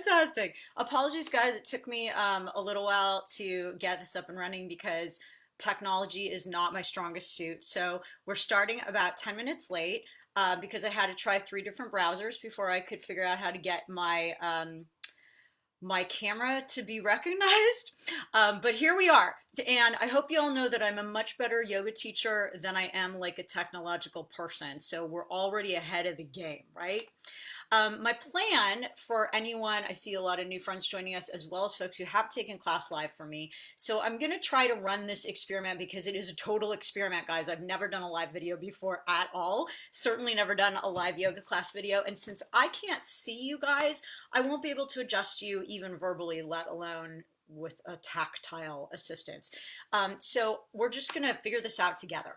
Fantastic. Apologies, guys. It took me a little while to get this up and running because technology is not my strongest suit. So we're starting about 10 minutes late because I had to try three different browsers before I could figure out how to get my camera to be recognized. But here we are. And I hope you all know that I'm a much better yoga teacher than I am like a technological person. So we're already ahead of the game, right? My plan for anyone, I see a lot of new friends joining us as well as folks who have taken class live from me. So I'm going to try to run this experiment because it is a total experiment, guys. I've never done a live video before at all. Certainly never done a live yoga class video. And since I can't see you guys, I won't be able to adjust you even verbally, let alone with a tactile assistance. So we're just going to figure this out together.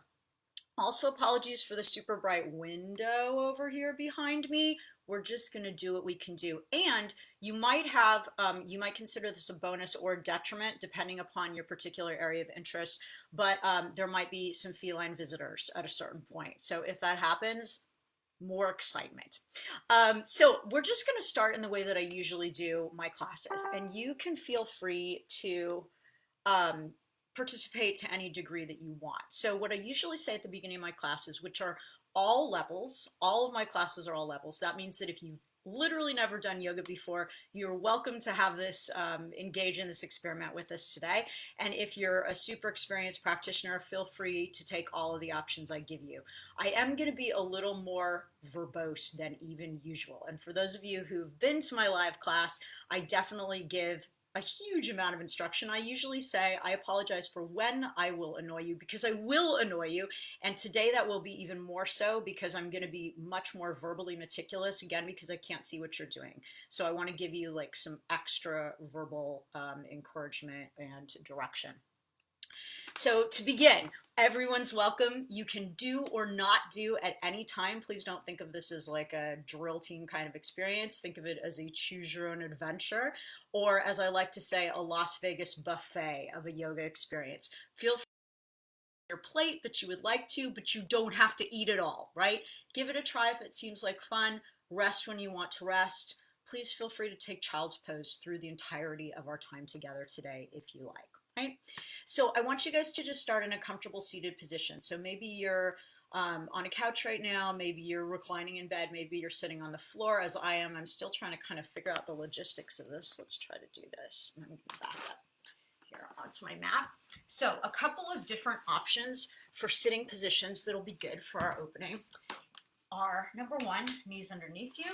Also, apologies for the super bright window over here behind me. We're just going to do what we can do. And you might have, you might consider this a bonus or a detriment depending upon your particular area of interest, but there might be some feline visitors at a certain point. So if that happens, more excitement. So we're just going to start in the way that I usually do my classes, and you can feel free to participate to any degree that you want. So what I usually say at the beginning of my classes, which are all levels, all of my classes are all levels. That means that if you've literally never done yoga before, you're welcome to have this, engage in this experiment with us today. And if you're a super experienced practitioner, feel free to take all of the options I give you. I am going to be a little more verbose than even usual. And for those of you who've been to my live class, I definitely give a huge amount of instruction. I usually say, I apologize for when I will annoy you because I will annoy you. And today that will be even more so because I'm going to be much more verbally meticulous, again, because I can't see what you're doing. So I want to give you like some extra verbal encouragement and direction. So to begin, everyone's welcome. You can do or not do at any time. Please don't think of this as like a drill team kind of experience. Think of it as a choose your own adventure, or as I like to say, a Las Vegas buffet of a yoga experience. Feel free to your plate that you would like to, but you don't have to eat it all, right? Give it a try if it seems like fun. Rest when you want to rest. Please feel free to take child's pose through the entirety of our time together today if you like. Right? So I want you guys to just start in a comfortable seated position. So maybe you're on a couch right now, maybe you're reclining in bed, maybe you're sitting on the floor as I am. I'm still trying to kind of figure out the logistics of this. Let's try to do this. I'm going to back up here onto my mat. So a couple of different options for sitting positions that'll be good for our opening are, number one, knees underneath you.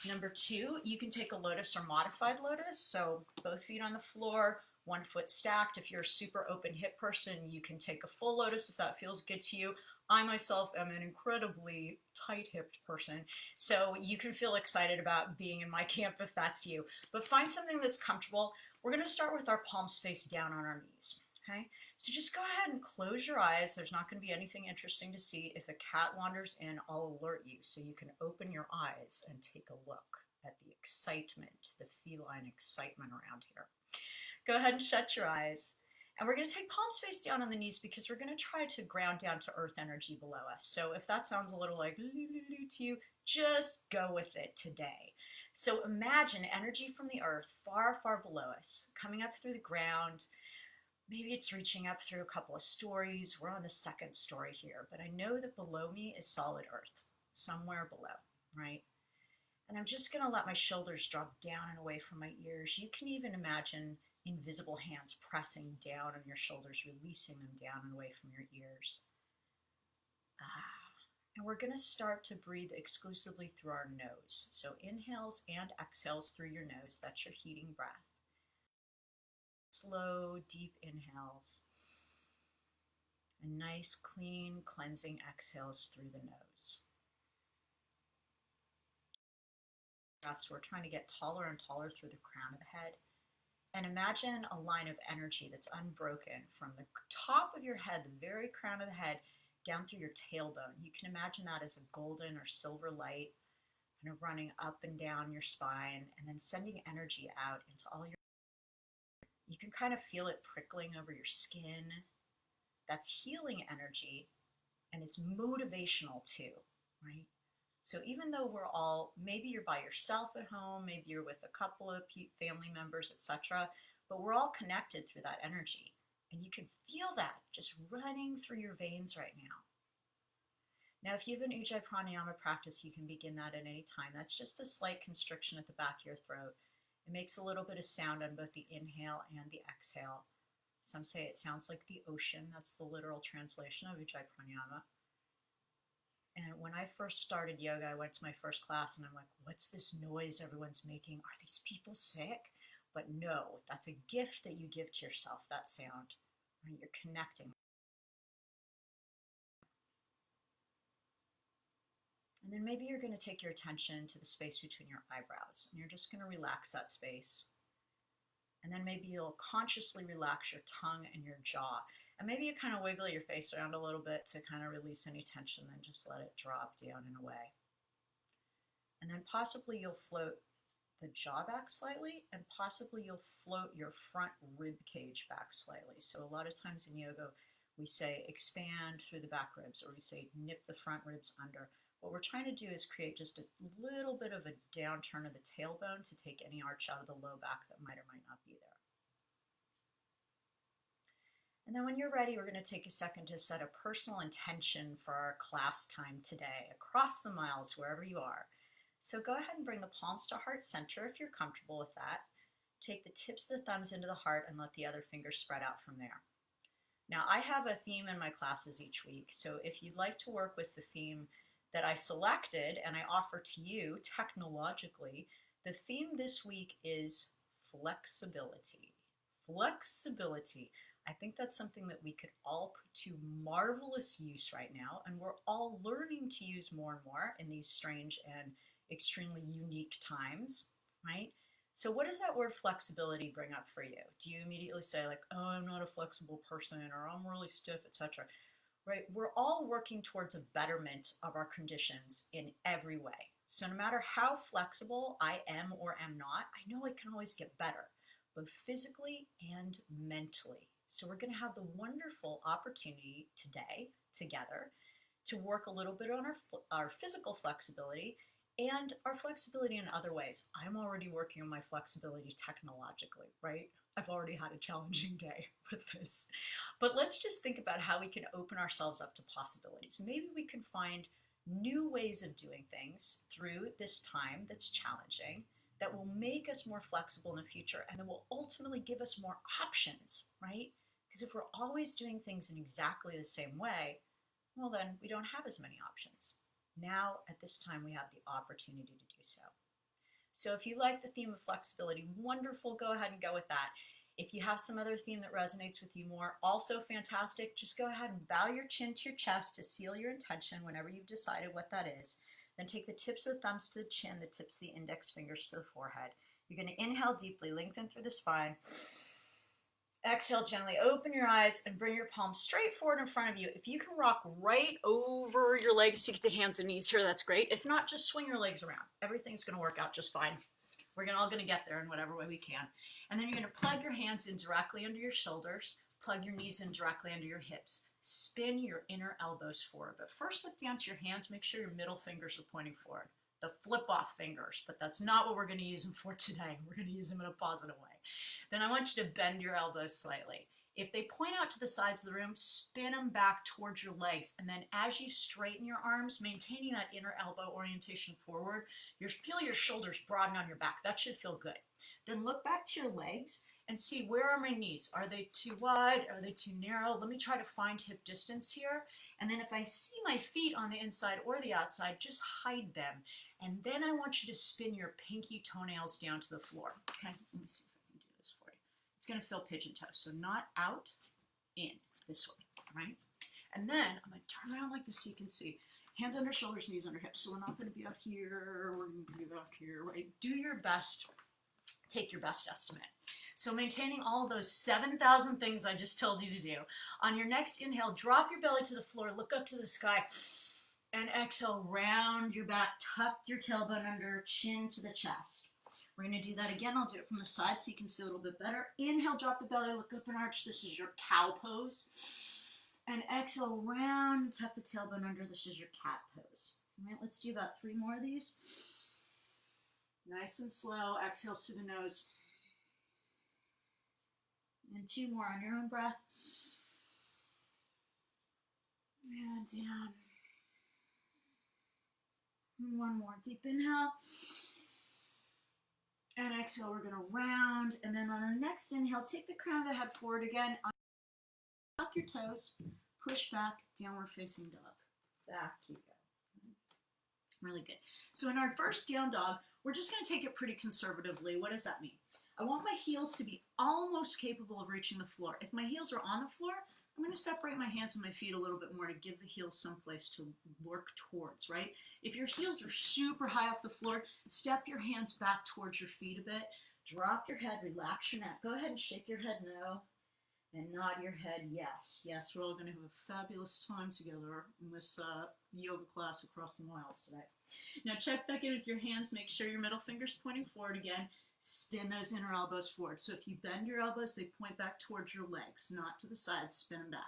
Number two, you can take a lotus or modified lotus. So both feet on the floor, one foot stacked. If you're a super open hip person, you can take a full lotus if that feels good to you. I myself am an incredibly tight-hipped person, so you can feel excited about being in my camp if that's you. But find something that's comfortable. We're going to start with our palms face down on our knees. Okay, so just go ahead and close your eyes. There's not going to be anything interesting to see. If a cat wanders in, I'll alert you so you can open your eyes and take a look at the excitement, the feline excitement around here. Go ahead and shut your eyes. And we're going to take palms face down on the knees because we're going to try to ground down to earth energy below us. So if that sounds a little like to you, just go with it today. So imagine energy from the earth far, far below us, coming up through the ground. Maybe it's reaching up through a couple of stories. We're on the second story here, but I know that below me is solid earth, somewhere below, right? And I'm just going to let my shoulders drop down and away from my ears. You can even imagine invisible hands pressing down on your shoulders, releasing them down and away from your ears. And we're going to start to breathe exclusively through our nose. So inhales and exhales through your nose. That's your heating breath. Slow, deep inhales. And nice, clean, cleansing exhales through the nose. That's we're trying to get taller and taller through the crown of the head. And imagine a line of energy that's unbroken from the top of your head, the very crown of the head, down through your tailbone. You can imagine that as a golden or silver light kind of running up and down your spine and then sending energy out into all your... You can kind of feel it prickling over your skin. That's healing energy, and it's motivational too, right? So even though we're all, maybe you're by yourself at home, maybe you're with a couple of family members, etc., but we're all connected through that energy. And you can feel that just running through your veins right now. Now, if you have an Ujjayi Pranayama practice, you can begin that at any time. That's just a slight constriction at the back of your throat. It makes a little bit of sound on both the inhale and the exhale. Some say it sounds like the ocean. That's the literal translation of Ujjayi Pranayama. And when I first started yoga, I went to my first class and I'm like, what's this noise everyone's making? Are these people sick? But no, that's a gift that you give to yourself, that sound. Right? You're connecting. And then maybe you're going to take your attention to the space between your eyebrows. And you're just going to relax that space. And then maybe you'll consciously relax your tongue and your jaw. And maybe you kind of wiggle your face around a little bit to kind of release any tension, then just let it drop down and away. And then possibly you'll float the jaw back slightly, and possibly you'll float your front rib cage back slightly. So a lot of times in yoga, we say expand through the back ribs, or we say nip the front ribs under. What we're trying to do is create just a little bit of a downturn of the tailbone to take any arch out of the low back that might or might not be there. And then when you're ready, we're going to take a second to set a personal intention for our class time today, across the miles, wherever you are. So go ahead and bring the palms to heart center if you're comfortable with that. Take the tips of the thumbs into the heart and let the other fingers spread out from there. Now, I have a theme in my classes each week, so if you'd like to work with the theme that I selected and I offer to you technologically, the theme this week is flexibility. Flexibility. I think that's something that we could all put to marvelous use right now, and we're all learning to use more and more in these strange and extremely unique times, right? So what does that word flexibility bring up for you? Do you immediately say like, oh, I'm not a flexible person, or I'm really stiff, etc.? Right? We're all working towards a betterment of our conditions in every way. So no matter how flexible I am or am not, I know I can always get better, both physically and mentally. So we're going to have the wonderful opportunity today together to work a little bit on our physical flexibility and our flexibility in other ways. I'm already working on my flexibility technologically, right? I've already had a challenging day with this. But let's just think about how we can open ourselves up to possibilities. Maybe we can find new ways of doing things through this time that's challenging, that will make us more flexible in the future, and that will ultimately give us more options, right? Because if we're always doing things in exactly the same way, well, then we don't have as many options. Now, at this time, we have the opportunity to do so. So if you like the theme of flexibility, wonderful, go ahead and go with that. If you have some other theme that resonates with you more, also fantastic. Just go ahead and bow your chin to your chest to seal your intention whenever you've decided what that is. Then take the tips of the thumbs to the chin, the tips of the index fingers to the forehead. You're going to inhale deeply, lengthen through the spine. Exhale gently, open your eyes and bring your palms straight forward in front of you. If you can rock right over your legs to get the hands and knees here, that's great. If not, just swing your legs around. Everything's going to work out just fine. We're all going to get there in whatever way we can. And then you're going to plug your hands in directly under your shoulders, plug your knees in directly under your hips. Spin your inner elbows forward. But first look down to your hands. Make sure your middle fingers are pointing forward. The flip-off fingers, but that's not what we're going to use them for today. We're going to use them in a positive way. Then I want you to bend your elbows slightly. If they point out to the sides of the room, spin them back towards your legs. And then as you straighten your arms, maintaining that inner elbow orientation forward, feel your shoulders broaden on your back. That should feel good. Then look back to your legs and see, where are my knees? Are they too wide? Are they too narrow? Let me try to find hip distance here. And then if I see my feet on the inside or the outside, just hide them. And then I want you to spin your pinky toenails down to the floor. Okay, let me see if I can do this for you. It's going to feel pigeon toe, so not out, in, this way, right? And then I'm going to turn around like this so you can see. Hands under shoulders, knees under hips. So we're not going to be out here, we're going to be out here, right? Do your best, take your best estimate. So maintaining all those 7,000 things I just told you to do. On your next inhale, drop your belly to the floor, look up to the sky, and exhale, round your back, tuck your tailbone under, chin to the chest. We're going to do that again. I'll do it from the side so you can see a little bit better. Inhale, drop the belly, look up and arch. This is your cow pose. And exhale, round, tuck the tailbone under. This is your cat pose. All right, let's do about 3 more of these. Nice and slow. Exhale through the nose. And 2 more on your own breath. And down. And 1 more. Deep inhale. And exhale, we're going to round. And then on the next inhale, take the crown of the head forward again. Tuck your toes. Push back. Downward facing dog. Back you go. Really good. So in our first down dog, we're just going to take it pretty conservatively. What does that mean? I want my heels to be almost capable of reaching the floor. If my heels are on the floor, I'm going to separate my hands and my feet a little bit more to give the heels someplace to work towards, right? If your heels are super high off the floor, step your hands back towards your feet a bit. Drop your head, relax your neck. Go ahead and shake your head no, and nod your head yes. Yes, we're all going to have a fabulous time together in this yoga class across the miles today. Now check back in with your hands. Make sure your middle finger's pointing forward again. Spin those inner elbows forward. So if you bend your elbows, they point back towards your legs, not to the side. Spin them back.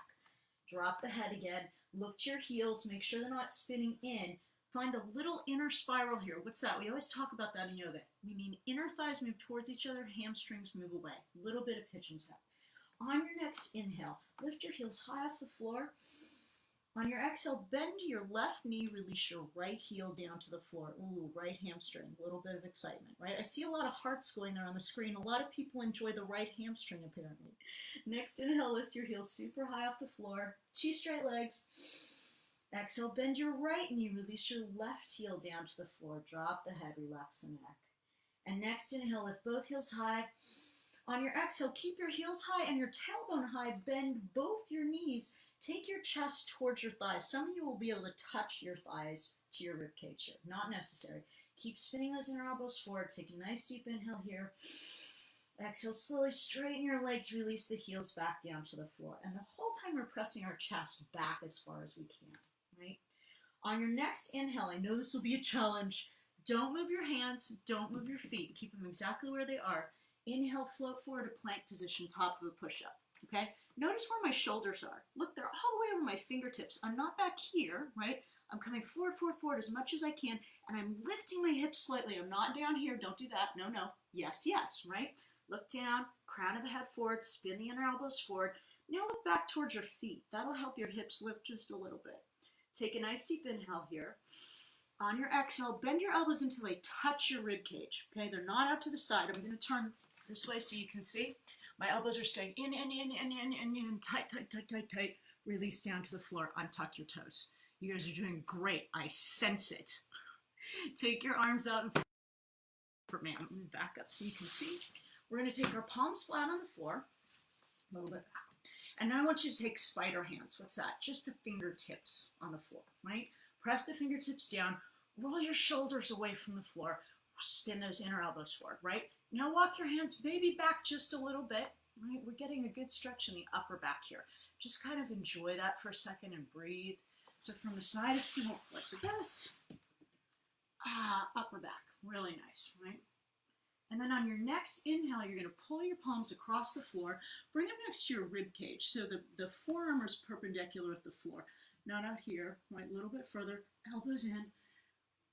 Drop the head again. Look to your heels. Make sure they're not spinning in. Find a little inner spiral here. What's that? We always talk about that in yoga. We mean inner thighs move towards each other, hamstrings move away. A little bit of pigeon toe. On your next inhale, lift your heels high off the floor. On your exhale, bend your left knee, release your right heel down to the floor. Ooh, right hamstring, a little bit of excitement, right? I see a lot of hearts going there on the screen. A lot of people enjoy the right hamstring, apparently. Next inhale, lift your heels super high off the floor. 2 straight legs. Exhale, bend your right knee, release your left heel down to the floor. Drop the head, relax the neck. And next inhale, lift both heels high. On your exhale, keep your heels high and your tailbone high. Bend both your knees. Take your chest towards your thighs. Some of you will be able to touch your thighs to your ribcage here. Not necessary. Keep spinning those inner elbows forward. Take a nice deep inhale here. Exhale, slowly straighten your legs. Release the heels back down to the floor. And the whole time we're pressing our chest back as far as we can, right? On your next inhale, I know this will be a challenge. Don't move your hands. Don't move your feet. Keep them exactly where they are. Inhale, float forward to plank position, top of a push-up, okay? Notice where my shoulders are. Look, they're all the way over my fingertips. I'm not back here, right? I'm coming forward, forward, forward as much as I can, and I'm lifting my hips slightly. I'm not down here. Don't do that. No, no. Yes, yes, right? Look down, crown of the head forward, spin the inner elbows forward. Now look back towards your feet. That'll help your hips lift just a little bit. Take a nice deep inhale here. On your exhale, bend your elbows until they touch your rib cage, okay? They're not out to the side. I'm going to turn this way so you can see. My elbows are staying in, tight, tight, tight, tight, tight. Release down to the floor. Untuck your toes. You guys are doing great. I sense it. Take your arms out and man, back up so you can see. We're going to take our palms flat on the floor, a little bit back. And now I want you to take spider hands. What's that? Just the fingertips on the floor, right? Press the fingertips down. Roll your shoulders away from the floor. Spin those inner elbows forward, right? Now walk your hands maybe back just a little bit, right? We're getting a good stretch in the upper back here. Just kind of enjoy that for a second and breathe. So from the side, it's going to look like this. Upper back, really nice, right? And then on your next inhale, you're going to pull your palms across the floor. Bring them next to your rib cage. So the forearm is perpendicular with the floor. Not out here, right? A little bit further, elbows in.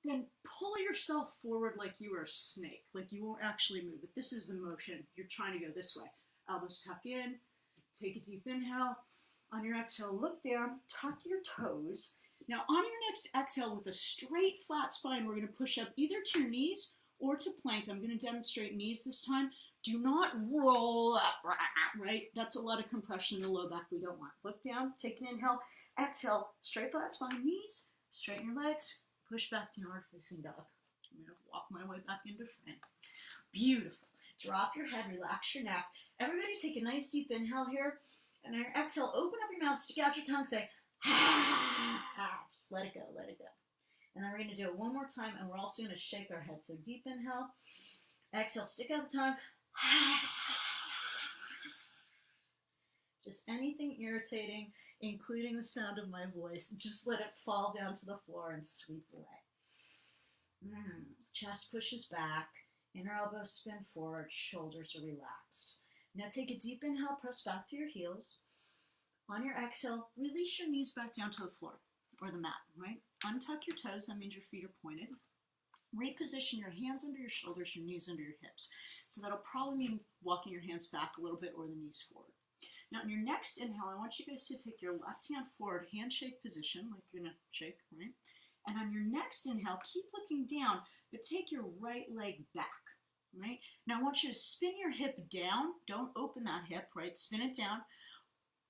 Then pull yourself forward like you were a snake, like you won't actually move. But this is the motion. You're trying to go this way. Elbows tuck in. Take a deep inhale. On your exhale, look down. Tuck your toes. Now on your next exhale with a straight flat spine, we're going to push up either to your knees or to plank. I'm going to demonstrate knees this time. Do not roll up, right? That's a lot of compression in the low back we don't want. Look down, take an inhale, exhale, straight flat spine, knees, straighten your legs, push back to downward facing dog. I'm going to walk my way back into frame. Beautiful. Drop your head, relax your neck. Everybody take a nice deep inhale here. And on your exhale, open up your mouth, stick out your tongue, say, just let it go, let it go. And then we're going to do it one more time, and we're also going to shake our head. So deep inhale, exhale, stick out the tongue. Just anything irritating, including the sound of my voice, just let it fall down to the floor and sweep away. Chest pushes back, inner elbows spin forward, shoulders are relaxed. Now take a deep inhale, press back through your heels. On your exhale, release your knees back down to the floor or the mat, right? Untuck your toes, that means your feet are pointed. Reposition your hands under your shoulders, your knees under your hips. So that'll probably mean walking your hands back a little bit or the knees forward. Now, in your next inhale, I want you guys to take your left hand forward, handshake position, like you're gonna shake, right? And on your next inhale, keep looking down, but take your right leg back, right? Now, I want you to spin your hip down. Don't open that hip, right? Spin it down.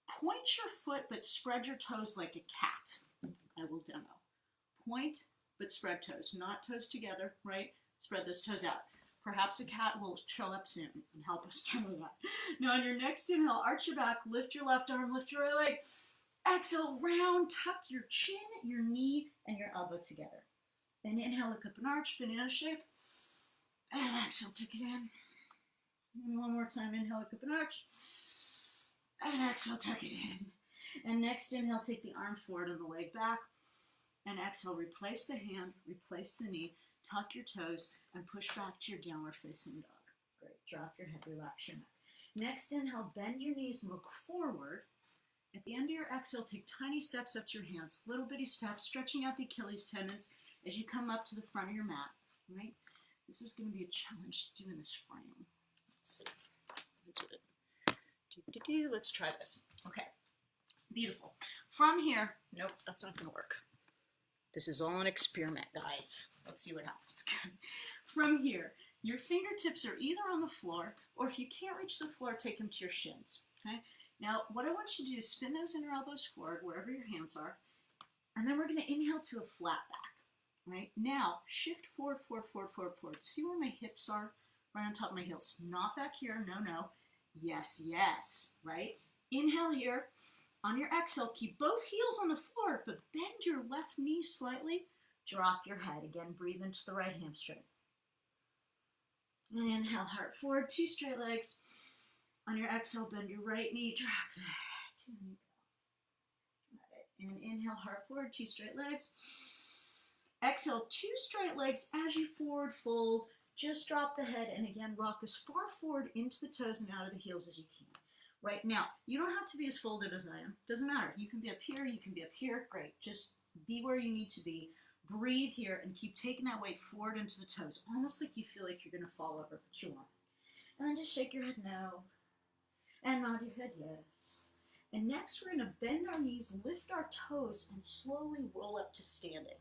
Point your foot, but spread your toes like a cat. I will demo. Point, but spread toes, not toes together, right? Spread those toes out. Perhaps a cat will show up soon and help us demo that. Now, on your next inhale, arch your back, lift your left arm, lift your right leg. Exhale, round, tuck your chin, your knee, and your elbow together. Then inhale, look up and arch, banana shape. And exhale, tuck it in. And one more time, inhale, look up and arch. And exhale, tuck it in. And next inhale, take the arm forward and the leg back. And exhale, replace the hand, replace the knee, tuck your toes, and push back to your downward facing dog. Great. Drop your head, relax your neck. Next inhale, bend your knees and look forward. At the end of your exhale, take tiny steps up to your hands, little bitty steps, stretching out the Achilles tendons as you come up to the front of your mat, right? This is going to be a challenge doing this frame. Let's see. Let's try this. Okay. Beautiful. From here, nope, that's not going to work. This is all an experiment, guys. Let's see what happens. From here, your fingertips are either on the floor, or if you can't reach the floor, take them to your shins, okay? Now, what I want you to do is spin those inner elbows forward, wherever your hands are, and then we're going to inhale to a flat back, right? Now, shift forward, forward, forward, forward, forward. See where my hips are? Right on top of my heels. Not back here, no, no. Yes, yes, right? Inhale here. On your exhale, keep both heels on the floor, but bend your left knee slightly. Drop your head. Again, breathe into the right hamstring. Inhale, heart forward, 2 straight legs. On your exhale, bend your right knee, drop that. And inhale, heart forward, 2 straight legs. Exhale, 2 straight legs as you forward fold. Just drop the head and again, rock as far forward into the toes and out of the heels as you can. Right now, you don't have to be as folded as I am. Doesn't matter. You can be up here, you can be up here. Great. Just be where you need to be. Breathe here and keep taking that weight forward into the toes, almost like you feel like you're going to fall over, but you won't. And then just shake your head no. And nod your head yes. And next we're going to bend our knees, lift our toes, and slowly roll up to standing.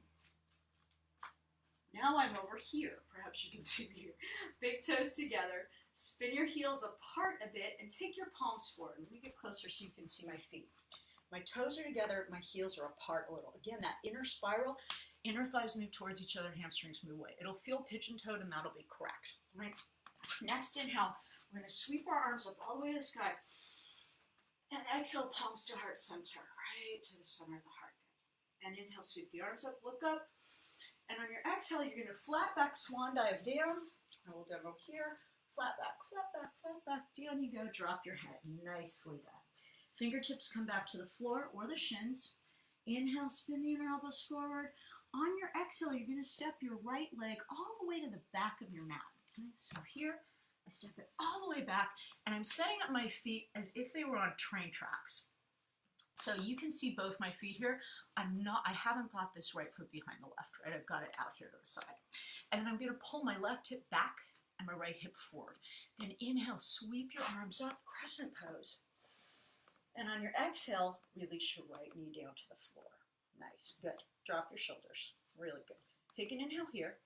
Now I'm over here. Perhaps you can see me here. Big toes together. Spin your heels apart a bit and take your palms forward. Let me get closer so you can see my feet. My toes are together, my heels are apart a little. Again, that inner spiral, inner thighs move towards each other, hamstrings move away. It'll feel pigeon-toed and that'll be correct. Right? Next inhale, we're going to sweep our arms up all the way to the sky. And exhale, palms to heart center, right to the center of the heart. And inhale, sweep the arms up, look up. And on your exhale, you're going to flat back, swan dive down. And we'll demo here. Flat back, flat back, flat back. Down you go. Drop your head. Nicely done. Fingertips come back to the floor or the shins. Inhale, spin the inner elbows forward. On your exhale, you're going to step your right leg all the way to the back of your mat. Okay? So here, I step it all the way back, and I'm setting up my feet as if they were on train tracks. So you can see both my feet here. I haven't got this right foot behind the left, right? I've got it out here to the side. And then I'm going to pull my left hip back and my right hip forward. Then inhale, sweep your arms up, crescent pose. And on your exhale, release your right knee down to the floor. Nice, good. Drop your shoulders, really good. Take an inhale here.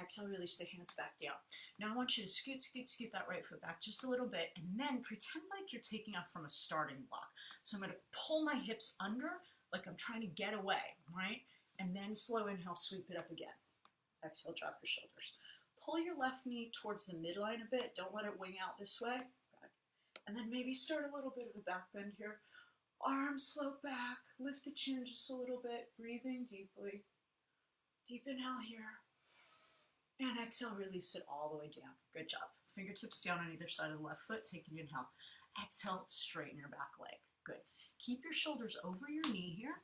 Exhale, release the hands back down. Now I want you to scoot, scoot, scoot that right foot back just a little bit, and then pretend like you're taking off from a starting block. So I'm going to pull my hips under like I'm trying to get away, right? And then slow inhale, sweep it up again. Exhale, drop your shoulders. Pull your left knee towards the midline a bit. Don't let it wing out this way. Good. And then maybe start a little bit of a back bend here. Arms float back. Lift the chin just a little bit. Breathing deeply. Deep inhale here. And exhale, release it all the way down. Good job. Fingertips down on either side of the left foot. Take an inhale. Exhale, straighten your back leg. Good. Keep your shoulders over your knee here.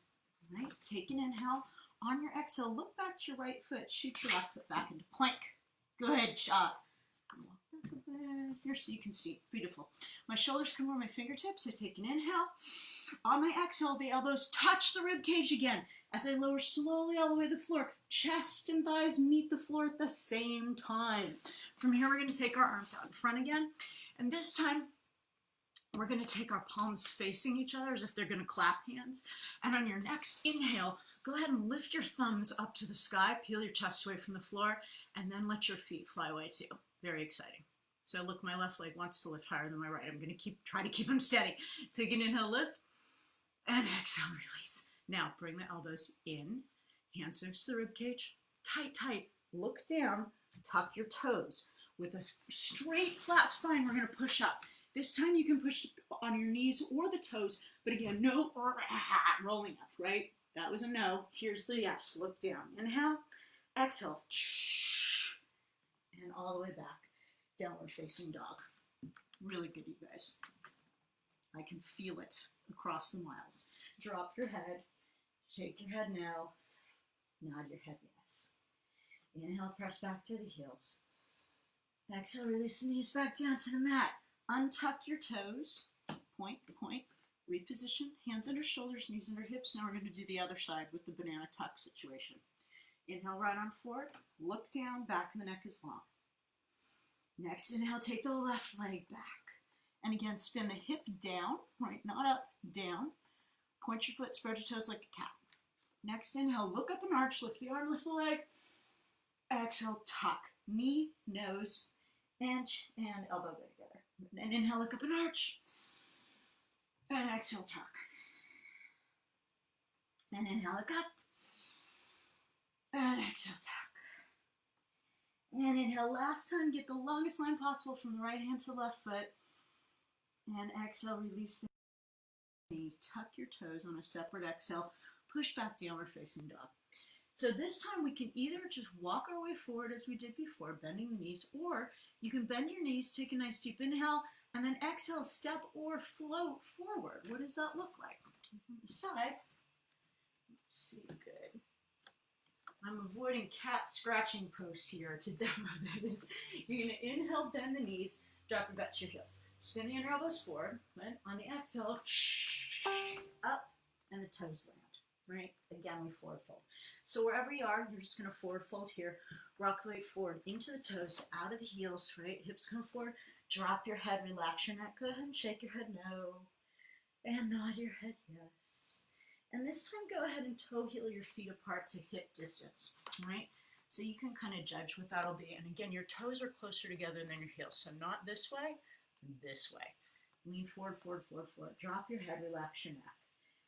Right? Take an inhale. On your exhale, look back to your right foot. Shoot your left foot back into plank. Good job. Walk back a bit. here so you can see. Beautiful. My shoulders come over my fingertips. I take an inhale. On my exhale, the elbows touch the rib cage again as I lower slowly all the way to the floor. Chest and thighs meet the floor at the same time. From here, we're going to take our arms out in front again. And this time, we're going to take our palms facing each other as if they're going to clap hands. And on your next inhale, go ahead and lift your thumbs up to the sky, peel your chest away from the floor, and then let your feet fly away too. Very exciting. So look, my left leg wants to lift higher than my right. I'm going to try to keep them steady. Take an inhale, lift, and exhale, release. Now bring the elbows in, hands next to the rib cage, tight, tight. Look down, tuck your toes. With a straight, flat spine, we're going to push up. This time you can push on your knees or the toes, but again, no rolling up, right? That was a no. Here's the yes. Look down. Inhale, exhale, and all the way back. Downward facing dog. Really good, you guys. I can feel it across the miles. Drop your head. Shake your head no. Nod your head yes. Inhale, press back through the heels. Exhale, release the knees back down to the mat. Untuck your toes, point, point, reposition, hands under shoulders, knees under hips. Now we're going to do the other side with the banana tuck situation. Inhale, right arm forward, look down, back of the neck is long. Next inhale, take the left leg back. And again, spin the hip down, right, not up, down. Point your foot, spread your toes like a cat. Next inhale, look up and arch, lift the arm, lift the leg. Exhale, tuck, knee, nose, and elbow go together. And inhale, look up and arch. And exhale, tuck. And inhale, look up. And exhale, tuck. And inhale, last time, get the longest line possible from the right hand to the left foot. And exhale, release the knee. Tuck your toes on a separate exhale. Push back, downward facing dog. So this time we can either just walk our way forward as we did before, bending the knees, or you can bend your knees, take a nice deep inhale, and then exhale, step or float forward. What does that look like? From the side, let's see, good. I'm avoiding cat scratching pose here to demo this. You're going to inhale, bend the knees, drop your butt to your heels. Spin the inner elbows forward, right? On the exhale, up, and the toes land. Right? Again, we forward fold. So wherever you are, you're just going to forward fold here. Rock the weight forward into the toes, out of the heels, right? Hips come forward. Drop your head, relax your neck. Go ahead and shake your head no. And nod your head yes. And this time, go ahead and toe heel your feet apart to hip distance, right? So you can kind of judge what that'll be. And again, your toes are closer together than your heels. So not this way, this way. Lean forward, forward, forward, forward. Drop your head, relax your neck.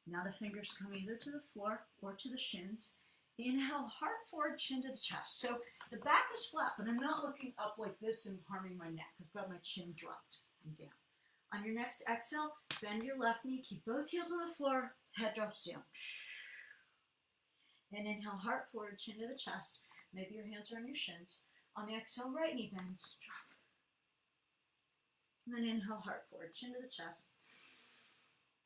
Now the fingers come either to the floor or to the shins. Inhale, heart forward, chin to the chest. So the back is flat, but I'm not looking up like this and harming my neck. I've got my chin dropped and down. On your next exhale, bend your left knee, keep both heels on the floor, head drops down. And inhale, heart forward, chin to the chest. Maybe your hands are on your shins. On the exhale, right knee bends, drop. And then inhale, heart forward, chin to the chest.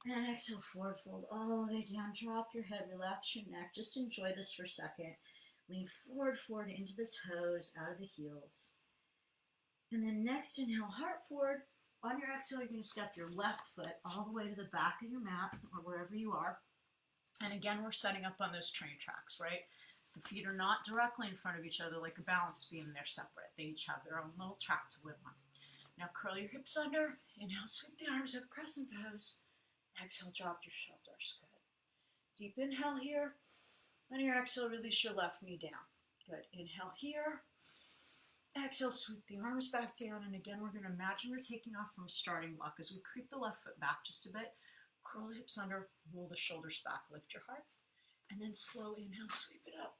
And exhale, forward fold all the way down. Drop your head, relax your neck. Just enjoy this for a second. Lean forward, forward into the toes, out of the heels. And then next, inhale, heart forward. On your exhale, you're going to step your left foot all the way to the back of your mat or wherever you are. And again, we're setting up on those train tracks, right? The feet are not directly in front of each other like a balance beam. They're separate. They each have their own little track to live on. Now curl your hips under. Inhale, sweep the arms up, crescent pose. Exhale, drop your shoulders. Good. Deep inhale here. On your exhale, release your left knee down. Good. Inhale here. Exhale, sweep the arms back down. And again, we're going to imagine we're taking off from a starting block as we creep the left foot back just a bit. Curl the hips under, roll the shoulders back, lift your heart. And then slow inhale, sweep it up.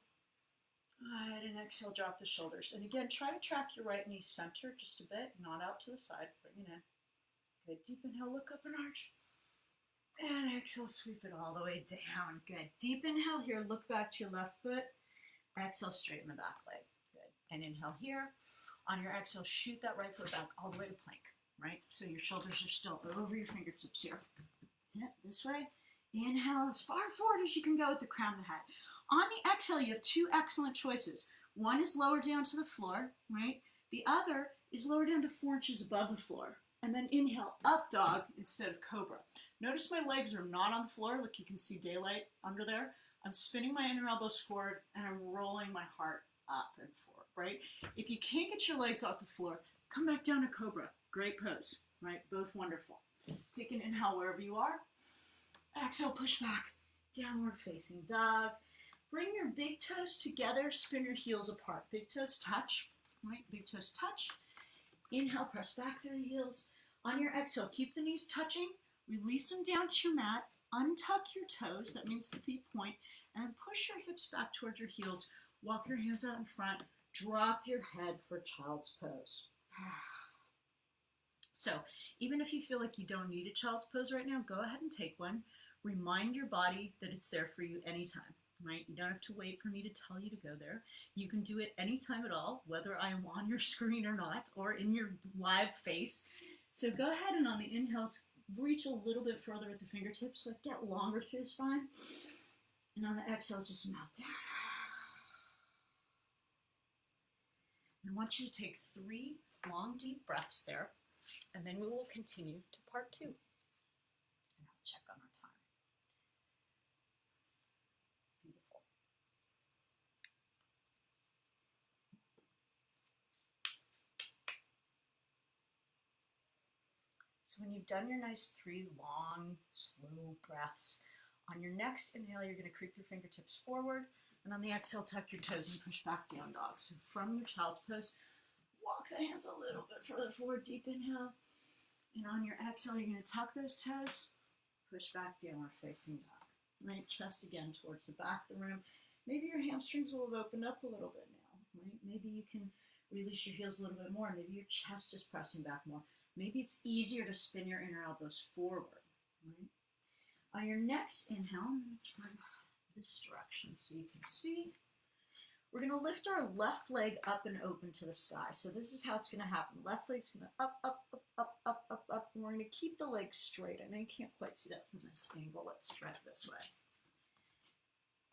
Good. And exhale, drop the shoulders. And again, try to track your right knee center just a bit, not out to the side. Bring it in. Good. Deep inhale, look up and arch. And exhale, sweep it all the way down. Good. Deep inhale here, look back to your left foot. Exhale, straighten the back leg. Good. And inhale here. On your exhale, shoot that right foot back all the way to plank, right? So your shoulders are still over your fingertips here. Yeah, this way. Inhale as far forward as you can go with the crown of the head. On the exhale, you have two excellent choices. One is lower down to the floor, right? The other is lower down to 4 inches above the floor. And then inhale, up dog instead of cobra. Notice my legs are not on the floor. Look, you can see daylight under there. I'm spinning my inner elbows forward and I'm rolling my heart up and forward, right? If you can't get your legs off the floor, come back down to cobra. Great pose, right? Both wonderful. Take an inhale wherever you are. Exhale, push back. Downward facing dog. Bring your big toes together, spin your heels apart. Big toes touch, right? Big toes touch. Inhale, press back through the heels. On your exhale, keep the knees touching. Release them down to your mat. Untuck your toes, that means the feet point, and push your hips back towards your heels. Walk your hands out in front. Drop your head for child's pose. So, even if you feel like you don't need a child's pose right now, go ahead and take one. Remind your body that it's there for you anytime, right? You don't have to wait for me to tell you to go there. You can do it anytime at all, whether I am on your screen or not, or in your live face. So go ahead and on the inhales, reach a little bit further at the fingertips, so get longer through the spine. And on the exhales, just melt down. I want you to take 3 long, deep breaths there, and then we will continue to part 2. And I'll check on our time. Beautiful. So when you've done your nice 3 long, slow breaths, on your next inhale, you're going to creep your fingertips forward, and on the exhale, tuck your toes and push back down dog. So from your child's pose, walk the hands a little bit further forward, deep inhale, and on your exhale, you're going to tuck those toes, push back downward facing dog. Right, chest again towards the back of the room. Maybe your hamstrings will have opened up a little bit now, right? Maybe you can release your heels a little bit more. Maybe your chest is pressing back more. Maybe it's easier to spin your inner elbows forward, right? On your next inhale, I'm going to turn this direction so you can see. We're going to lift our left leg up and open to the sky. So this is how it's going to happen. Left leg's going to up, up, up, up, up, up, up. And we're going to keep the leg straight. I know you can't quite see that from this angle. Let's try it this way.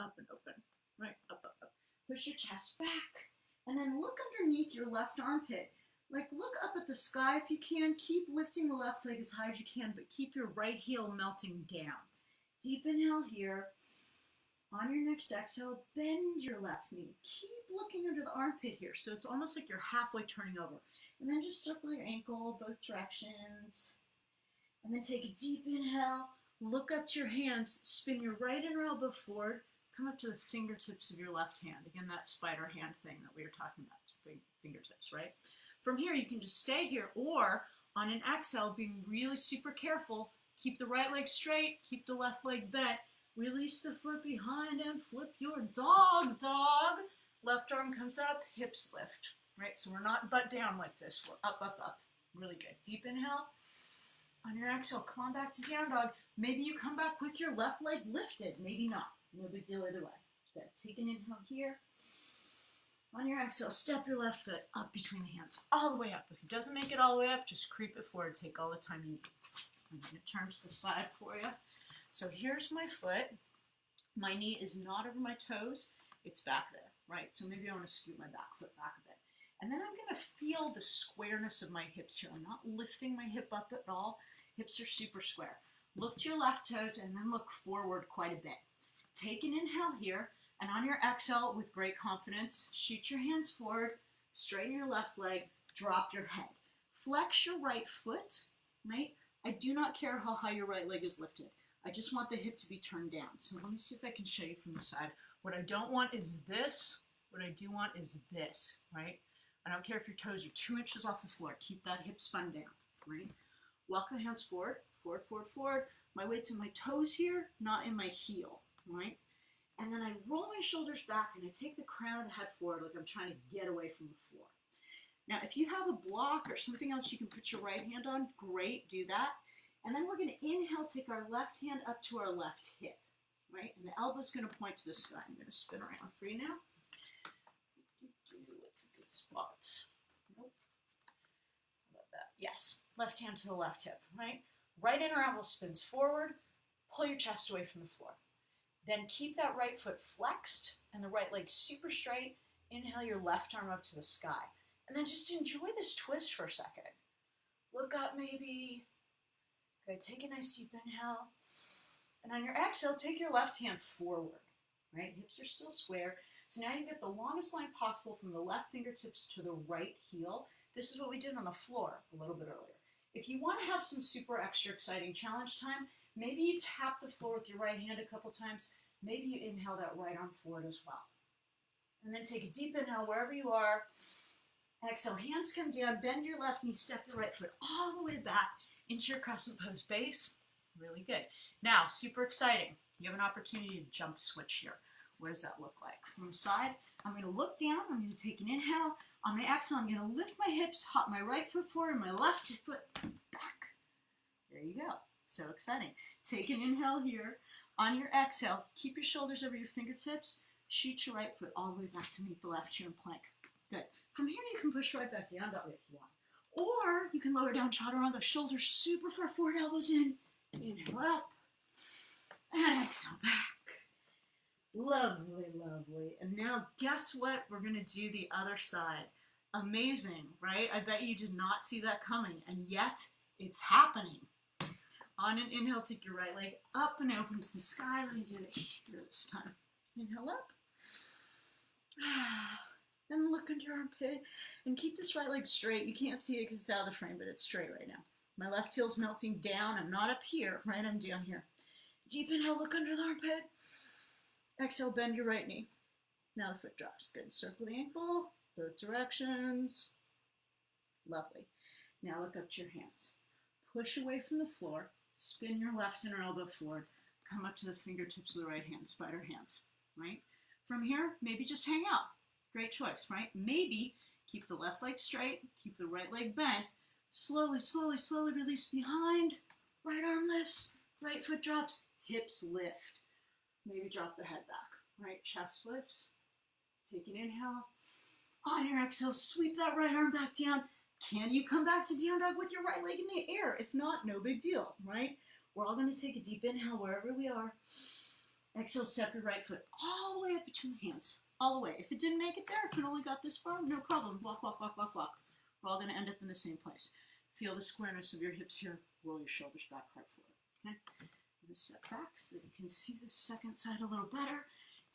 Up and open. Right, up, up, up. Push your chest back. And then look underneath your left armpit. Like look up at the sky if you can. Keep lifting the left leg as high as you can, but keep your right heel melting down. Deep inhale here. On your next exhale, bend your left knee. Keep looking under the armpit here. So it's almost like you're halfway turning over. And then just circle your ankle both directions. And then take a deep inhale. Look up to your hands. Spin your right inner elbow forward. Come up to the fingertips of your left hand. Again, that spider hand thing that we were talking about. Fingertips, right? From here, you can just stay here. Or on an exhale, being really super careful, keep the right leg straight. Keep the left leg bent. Release the foot behind and flip your dog. Left arm comes up, hips lift, right? So we're not butt down like this. We're up, up, up. Really good. Deep inhale. On your exhale, come on back to down dog. Maybe you come back with your left leg lifted. Maybe not. No big deal either way. Good. Take an inhale here. On your exhale, step your left foot up between the hands, all the way up. If it doesn't make it all the way up, just creep it forward. Take all the time you need. I'm going to turn to the side for you. So here's my foot. My knee is not over my toes. It's back there, right? So maybe I want to scoot my back foot back a bit. And then I'm going to feel the squareness of my hips here. I'm not lifting my hip up at all. Hips are super square. Look to your left toes and then look forward quite a bit. Take an inhale here. And on your exhale, with great confidence, shoot your hands forward, straighten your left leg, drop your head. Flex your right foot, right? I do not care how high your right leg is lifted. I just want the hip to be turned down. So let me see if I can show you from the side. What I don't want is this. What I do want is this, right? I don't care if your toes are 2 inches off the floor. Keep that hip spun down, right? Walk the hands forward, forward, forward, forward. My weight's in my toes here, not in my heel, right? And then I roll my shoulders back and I take the crown of the head forward like I'm trying to get away from the floor. Now, if you have a block or something else you can put your right hand on, great, do that. And then we're going to inhale, take our left hand up to our left hip, right? And the elbow's going to point to the sky. I'm going to spin around for you now. What's a good spot? Nope. How about that? Yes. Left hand to the left hip, right? Right inner elbow spins forward. Pull your chest away from the floor. Then keep that right foot flexed and the right leg super straight. Inhale your left arm up to the sky. And then just enjoy this twist for a second. Look up maybe. Good, take a nice deep inhale. And on your exhale, take your left hand forward, right? Hips are still square. So now you get the longest line possible from the left fingertips to the right heel. This is what we did on the floor a little bit earlier. If you want to have some super extra exciting challenge time, maybe you tap the floor with your right hand a couple times. Maybe you inhale that right arm forward as well. And then take a deep inhale wherever you are. Exhale, hands come down, bend your left knee, step your right foot all the way back into your crescent pose base. Really good. Now, super exciting. You have an opportunity to jump switch here. What does that look like? From the side, I'm going to look down. I'm going to take an inhale. On my exhale, I'm going to lift my hips, hop my right foot forward, and my left foot back. There you go. So exciting. Take an inhale here. On your exhale, keep your shoulders over your fingertips. Shoot your right foot all the way back to meet the left here in plank. Good. From here, you can push right back down dog if you want. Or you can lower down chaturanga, shoulders super far forward, elbows in. Inhale up. And exhale back. Lovely, lovely. And now guess what? We're going to do the other side. Amazing, right? I bet you did not see that coming, and yet it's happening. On an inhale, take your right leg up and open to the sky. Let me do it here this time. Inhale up. And look under your armpit. And keep this right leg straight. You can't see it because it's out of the frame, but it's straight right now. My left heel's melting down. I'm not up here, right? I'm down here. Deep inhale, look under the armpit. Exhale, bend your right knee. Now the foot drops. Good. Circle the ankle, both directions. Lovely. Now look up to your hands. Push away from the floor. Spin your left inner elbow forward. Come up to the fingertips of the right hand, spider hands, right? From here, maybe just hang out. Great choice, right? Maybe keep the left leg straight, keep the right leg bent. Slowly, slowly, slowly release behind. Right arm lifts, right foot drops, hips lift. Maybe drop the head back, right chest lifts. Take an inhale. On your exhale, sweep that right arm back down. Can you come back to down dog with your right leg in the air? If not, no big deal, right? We're all going to take a deep inhale wherever we are. Exhale, step your right foot all the way up between hands. All the way. If it didn't make it there, if it only got this far, no problem. Walk, walk, walk, walk, walk. We're all going to end up in the same place. Feel the squareness of your hips here. Roll your shoulders back, heart forward. Okay? I'm going to step back so that you can see the second side a little better.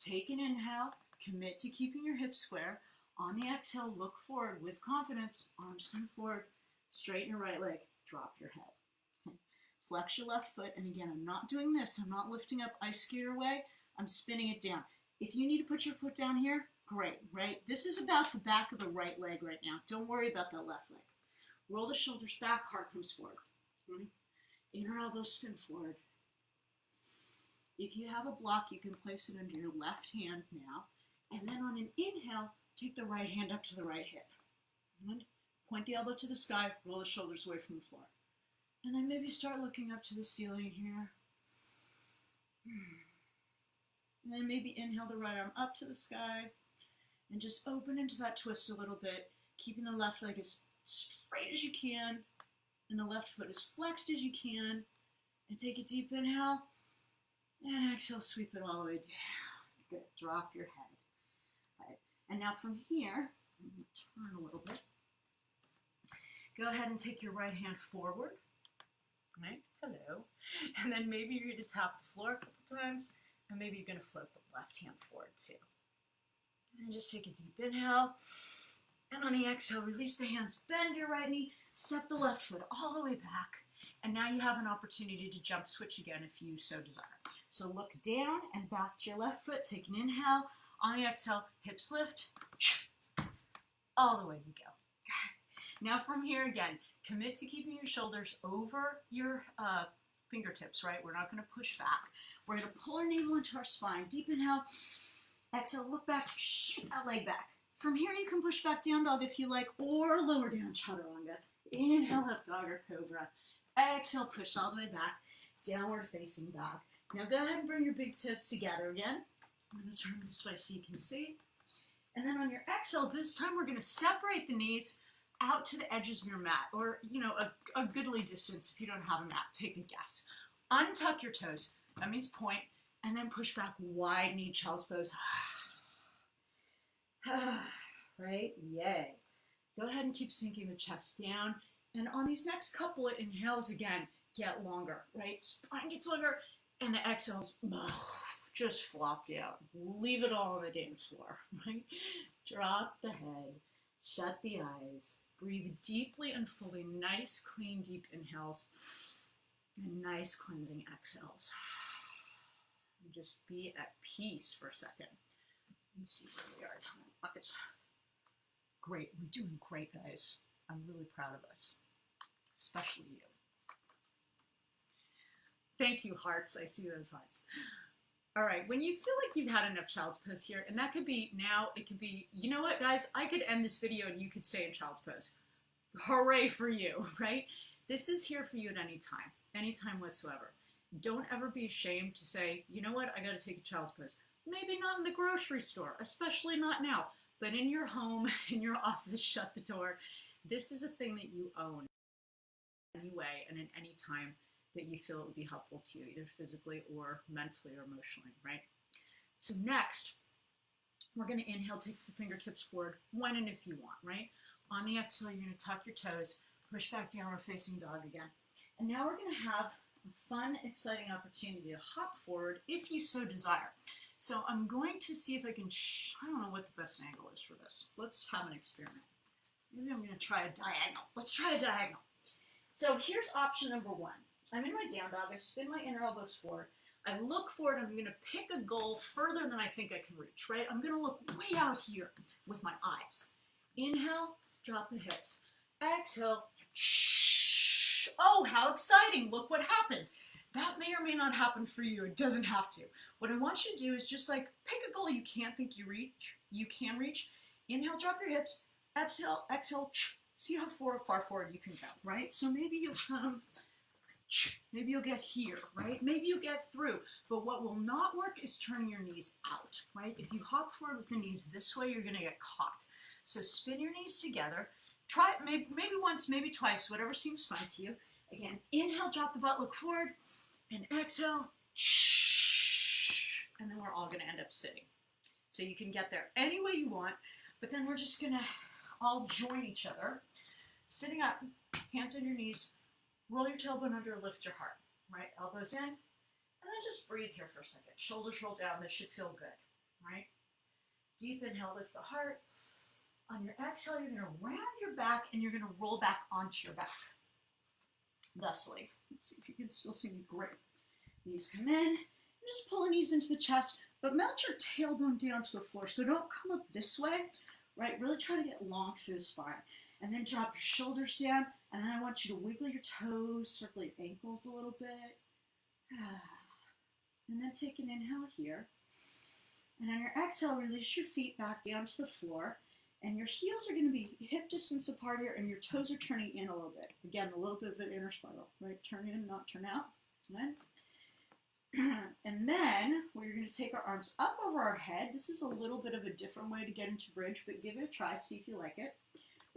Take an inhale. Commit to keeping your hips square. On the exhale, look forward with confidence. Arms come forward. Straighten your right leg. Drop your head. Okay. Flex your left foot. And again, I'm not doing this. I'm not lifting up ice skater way. I'm spinning it down. If you need to put your foot down here, great, right? This is about the back of the right leg right now. Don't worry about that left leg. Roll the shoulders back. Heart comes forward. Right? Inner elbows spin forward. If you have a block, you can place it under your left hand now. And then on an inhale, take the right hand up to the right hip. And point the elbow to the sky, roll the shoulders away from the floor. And then maybe start looking up to the ceiling here. And then maybe inhale the right arm up to the sky. And just open into that twist a little bit, keeping the left leg as straight as you can. And the left foot as flexed as you can. And take a deep inhale. And exhale, sweep it all the way down. Good. Drop your head. Right. And now from here, I'm going to turn a little bit. Go ahead and take your right hand forward. Right? Hello. And then maybe you're going to tap the floor a couple times. And maybe you're going to float the left hand forward too. And then just take a deep inhale. And on the exhale, release the hands. Bend your right knee. Step the left foot all the way back. And now you have an opportunity to jump switch again if you so desire. So look down and back to your left foot. Take an inhale. On the exhale, hips lift. All the way you go. Now from here again, commit to keeping your shoulders over your fingertips, right? We're not going to push back. We're going to pull our navel into our spine. Deep inhale. Exhale, look back. Shoot that leg back. From here, you can push back down dog if you like, or lower down chaturanga. Inhale, up dog or cobra. Exhale, push all the way back. Downward facing dog. Now go ahead and bring your big toes together again. I'm going to turn this way so you can see. And then on your exhale, this time we're going to separate the knees out to the edges of your mat, or, you know, a goodly distance if you don't have a mat. Take a guess. Untuck your toes. That means point, and then push back wide knee, child's pose. Right? Yay. Go ahead and keep sinking the chest down. And on these next couple of inhales, again, get longer, right? Spine gets longer, and the exhales, just flop down. Leave it all on the dance floor, right? Drop the head, shut the eyes, breathe deeply and fully. Nice, clean, deep inhales, and nice, cleansing exhales. And just be at peace for a second. Let me see where we are time-wise. Great, we're doing great, guys. I'm really proud of us, especially you. Thank you, hearts. I see those hearts. All right, when you feel like you've had enough child's pose here, and that could be now, it could be, you know what, guys? I could end this video and you could stay in child's pose. Hooray for you, right? This is here for you at any time whatsoever. Don't ever be ashamed to say, you know what, I got to take a child's pose. Maybe not in the grocery store, especially not now, but in your home, in your office, shut the door. This is a thing that you own anyway and in any time that you feel it would be helpful to you, either physically or mentally or emotionally, right? So next, we're going to inhale, take the fingertips forward when and if you want, right? On the exhale, you're going to tuck your toes, push back down, we're facing dog again. And now we're going to have a fun, exciting opportunity to hop forward if you so desire. So I'm going to see if I can, I don't know what the best angle is for this. Let's have an experiment. Maybe I'm going to try a diagonal. Let's try a diagonal. So here's option number one. I'm in my down dog. I spin my inner elbows forward. I look forward. I'm going to pick a goal further than I think I can reach, right? I'm going to look way out here with my eyes. Inhale, drop the hips. Exhale, shh. Oh, how exciting. Look what happened. That may or may not happen for you. It doesn't have to. What I want you to do is just like pick a goal you can't think you can reach. Inhale, drop your hips. Exhale, exhale, see how far forward you can go, right? So maybe you'll get here, right? Maybe you'll get through, but what will not work is turning your knees out, right? If you hop forward with the knees this way, you're gonna get caught. So spin your knees together. Try it maybe once, maybe twice, whatever seems fun to you. Again, inhale, drop the butt, look forward, and exhale, and then we're all gonna end up sitting. So you can get there any way you want, but then we're just gonna all join each other, sitting up, hands on your knees, roll your tailbone under, lift your heart, right? Elbows in, and then just breathe here for a second. Shoulders roll down, this should feel good, right? Deep inhale, lift the heart. On your exhale, you're gonna round your back and you're gonna roll back onto your back. Thusly, let's see if you can still see me, great. Knees come in, and just pull the knees into the chest, but melt your tailbone down to the floor, so don't come up this way, right? Really try to get long through the spine. And then drop your shoulders down, and then I want you to wiggle your toes, circle your ankles a little bit. And then take an inhale here. And on your exhale, release your feet back down to the floor. And your heels are going to be hip distance apart here, and your toes are turning in a little bit. Again, a little bit of an inner spiral, right? Turn in, not turn out. And then we're going to take our arms up over our head. This is a little bit of a different way to get into bridge, but give it a try, see if you like it.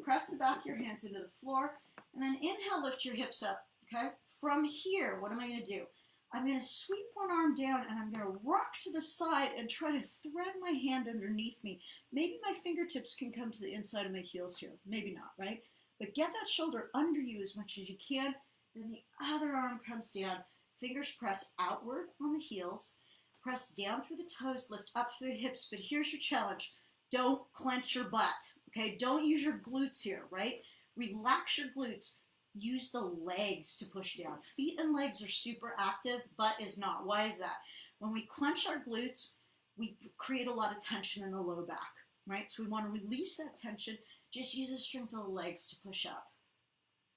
Press the back of your hands into the floor, and then inhale, lift your hips up, okay? From here, what am I going to do? I'm going to sweep one arm down, and I'm going to rock to the side and try to thread my hand underneath me. Maybe my fingertips can come to the inside of my heels here. Maybe not, right? But get that shoulder under you as much as you can. Then the other arm comes down. Fingers press outward on the heels. Press down through the toes, lift up through the hips. But here's your challenge. Don't clench your butt, okay? Don't use your glutes here, right? Relax your glutes. Use the legs to push down. Feet and legs are super active, butt is not. Why is that? When we clench our glutes, we create a lot of tension in the low back, right? So we want to release that tension. Just use the strength of the legs to push up.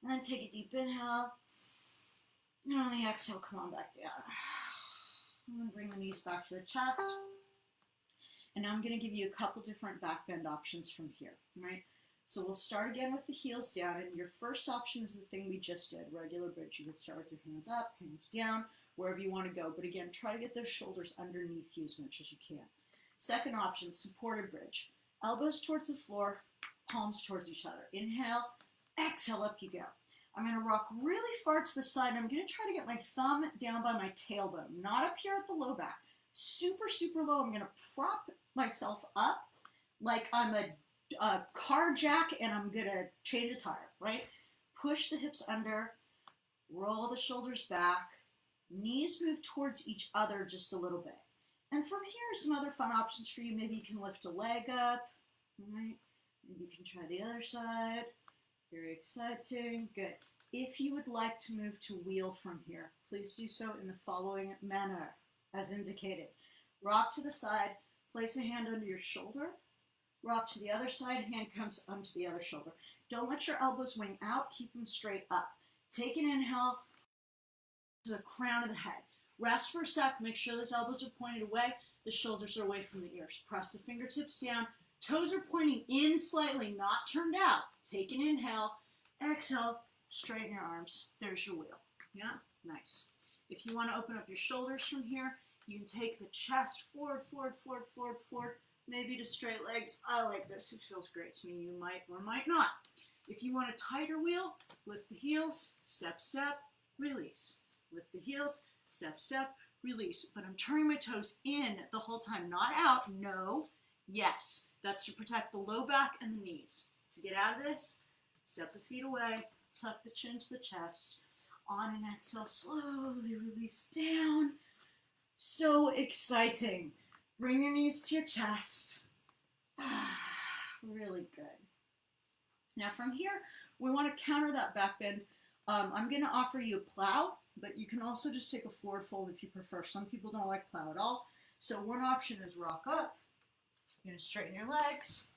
And then take a deep inhale. And on the exhale, come on back down. I'm going to bring the knees back to the chest. And now I'm going to give you a couple different back bend options from here, right? So we'll start again with the heels down, and your first option is the thing we just did, regular bridge. You would start with your hands up, hands down, wherever you want to go. But again, try to get those shoulders underneath you as much as you can. Second option, supported bridge. Elbows towards the floor, palms towards each other. Inhale, exhale, up you go. I'm going to rock really far to the side, and I'm going to try to get my thumb down by my tailbone, not up here at the low back. Super, super low. I'm going to prop myself up like I'm a car jack and I'm gonna change a tire, right? Push the hips under, roll the shoulders back, knees move towards each other just a little bit. And from here, some other fun options for you. Maybe you can lift a leg up, right? Maybe you can try the other side. Very exciting. Good. If you would like to move to wheel from here, please do so in the following manner, as indicated. Rock to the side, place a hand under your shoulder, rock to the other side, hand comes onto the other shoulder. Don't let your elbows wing out, keep them straight up. Take an inhale to the crown of the head. Rest for a sec, make sure those elbows are pointed away, the shoulders are away from the ears. Press the fingertips down, toes are pointing in slightly, not turned out. Take an inhale, exhale, straighten your arms. There's your wheel. Yeah, nice. If you want to open up your shoulders from here, you can take the chest forward, forward, forward, forward, forward, maybe to straight legs. I like this. It feels great to me. You might or might not. If you want a tighter wheel, lift the heels, step, step, release. Lift the heels, step, step, release. But I'm turning my toes in the whole time, not out. No, yes. That's to protect the low back and the knees. To get out of this, step the feet away, tuck the chin to the chest. On an exhale, slowly release down. So exciting. Bring your knees to your chest. Really good. Now from here, we want to counter that back bend. I'm going to offer you a plow, but you can also just take a forward fold if you prefer. Some people don't like plow at all. So one option is rock up. You're going to straighten your legs.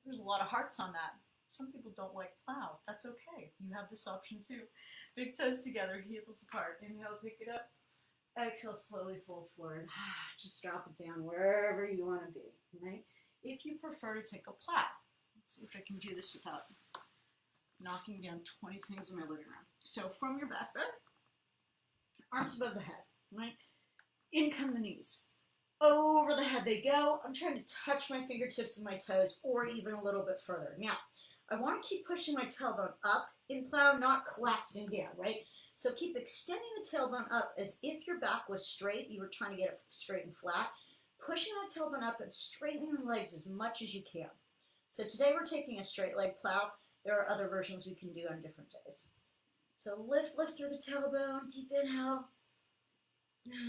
There's a lot of hearts on that. Some people don't like plow. That's okay. You have this option too. Big toes together, heels apart. Inhale, take it up. Exhale, slowly fold forward. Just drop it down wherever you want to be, right? If you prefer to take a plow, let's see if I can do this without knocking down 20 things in my living room. So from your back bend, arms above the head, right? In come the knees. Over the head they go. I'm trying to touch my fingertips and my toes or even a little bit further. Now, I want to keep pushing my tailbone up in plow, not collapsing down, right? So keep extending the tailbone up as if your back was straight. You were trying to get it straight and flat. Pushing that tailbone up and straightening your legs as much as you can. So today we're taking a straight leg plow. There are other versions we can do on different days. So lift through the tailbone, deep inhale.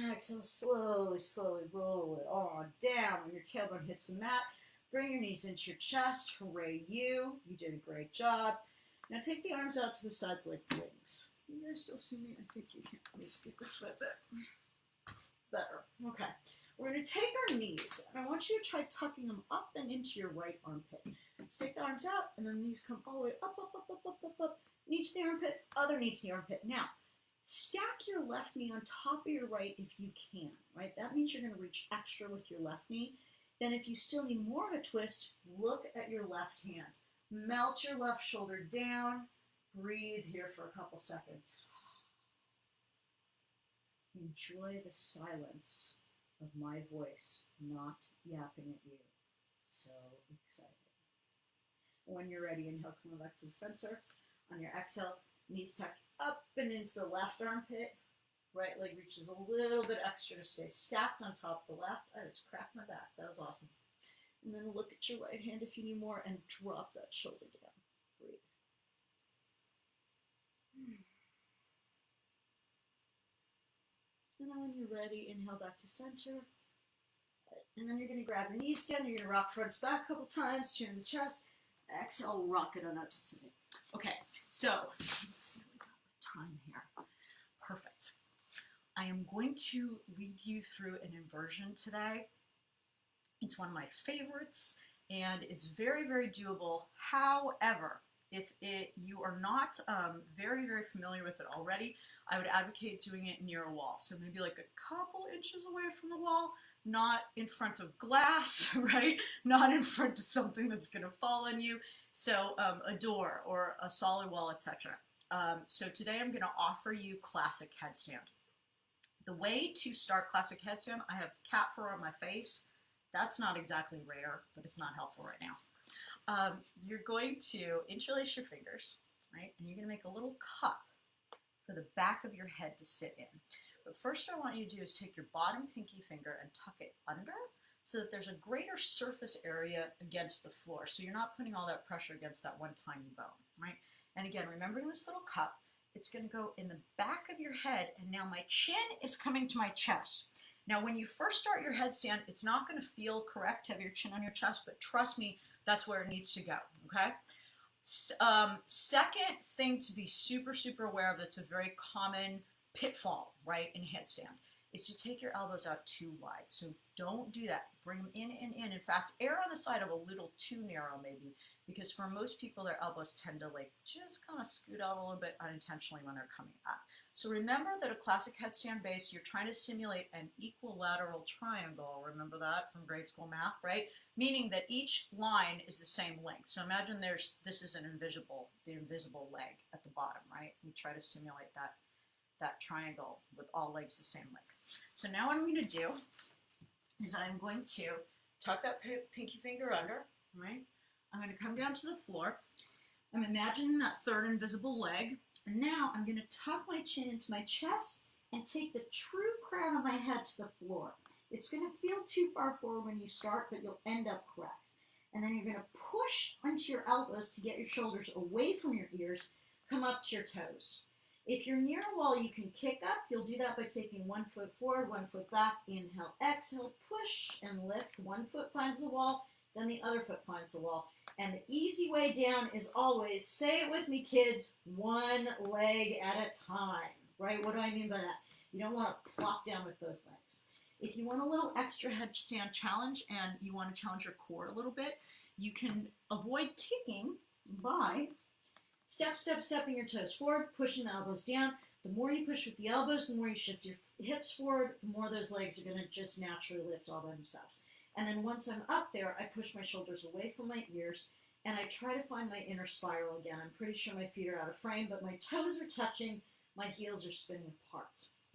Exhale, slowly, slowly roll it on down. When your tailbone hits the mat, bring your knees into your chest. Hooray, you. You did a great job. Now take the arms out to the sides like wings. Can you guys still see me? I think you can. Let me scoot this way a bit. Better. Okay. We're going to take our knees, and I want you to try tucking them up and into your right armpit. Let's take the arms out, and then the knees come all the way up, up, up, up, up, up, up. Knee to the armpit, other knee to the armpit. Now, stack your left knee on top of your right if you can, right? That means you're going to reach extra with your left knee. Then if you still need more of a twist, look at your left hand. Melt your left shoulder down. Breathe here for a couple seconds. Enjoy the silence of my voice, not yapping at you. So excited. When you're ready, inhale, coming back to the center. On your exhale, knees tucked up and into the left armpit. Right leg reaches a little bit extra to stay stacked on top of the left. I just cracked my back. That was awesome. And then look at your right hand if you need more and drop that shoulder down. Breathe. And then when you're ready, inhale back to center. And then you're going to grab your knees again. You're going to rock front to back a couple times, chin in the chest. Exhale, rock it on up to center. Okay, so let's see what we got with time here. Perfect. I am going to lead you through an inversion today. It's one of my favorites, and it's very, very doable. However, if you are not very, very familiar with it already, I would advocate doing it near a wall. So maybe like a couple inches away from the wall, not in front of glass, right? Not in front of something that's going to fall on you. So a door or a solid wall, etc. So today I'm going to offer you classic headstand. The way to start classic headstand, I have cat fur on my face. That's not exactly rare, but it's not helpful right now. You're going to interlace your fingers, right? And you're going to make a little cup for the back of your head to sit in. But first what I want you to do is take your bottom pinky finger and tuck it under so that there's a greater surface area against the floor. So you're not putting all that pressure against that one tiny bone, right? And again, remembering this little cup, it's going to go in the back of your head, and now my chin is coming to my chest. Now, when you first start your headstand, it's not going to feel correct to have your chin on your chest, but trust me, that's where it needs to go, okay? Second thing to be super, super aware of, that's a very common pitfall, right, in headstand, is to take your elbows out too wide. So don't do that. Bring them in and in. In fact, err on the side of a little too narrow maybe, because for most people their elbows tend to like just kind of scoot out a little bit unintentionally when they're coming up. So remember that a classic headstand base, you're trying to simulate an equilateral triangle. Remember that from grade school math, right? Meaning that each line is the same length. So imagine this is the invisible leg at the bottom, right? We try to simulate that triangle with all legs the same length. So now what I'm going to do is I'm going to tuck that pinky finger under, right? I'm going to come down to the floor. I'm imagining that third invisible leg. And now I'm going to tuck my chin into my chest and take the true crown of my head to the floor. It's going to feel too far forward when you start, but you'll end up correct. And then you're going to push onto your elbows to get your shoulders away from your ears, come up to your toes. If you're near a wall, you can kick up. You'll do that by taking 1 foot forward, 1 foot back. Inhale, exhale, push and lift. 1 foot finds the wall, then the other foot finds the wall. And the easy way down is always, say it with me, kids, one leg at a time, right? What do I mean by that? You don't want to plop down with both legs. If you want a little extra headstand challenge and you want to challenge your core a little bit, you can avoid kicking by stepping your toes forward, pushing the elbows down. The more you push with the elbows, the more you shift your hips forward, the more those legs are going to just naturally lift all by themselves. And then once I'm up there, I push my shoulders away from my ears, and I try to find my inner spiral again. I'm pretty sure my feet are out of frame, but my toes are touching, my heels are spinning apart,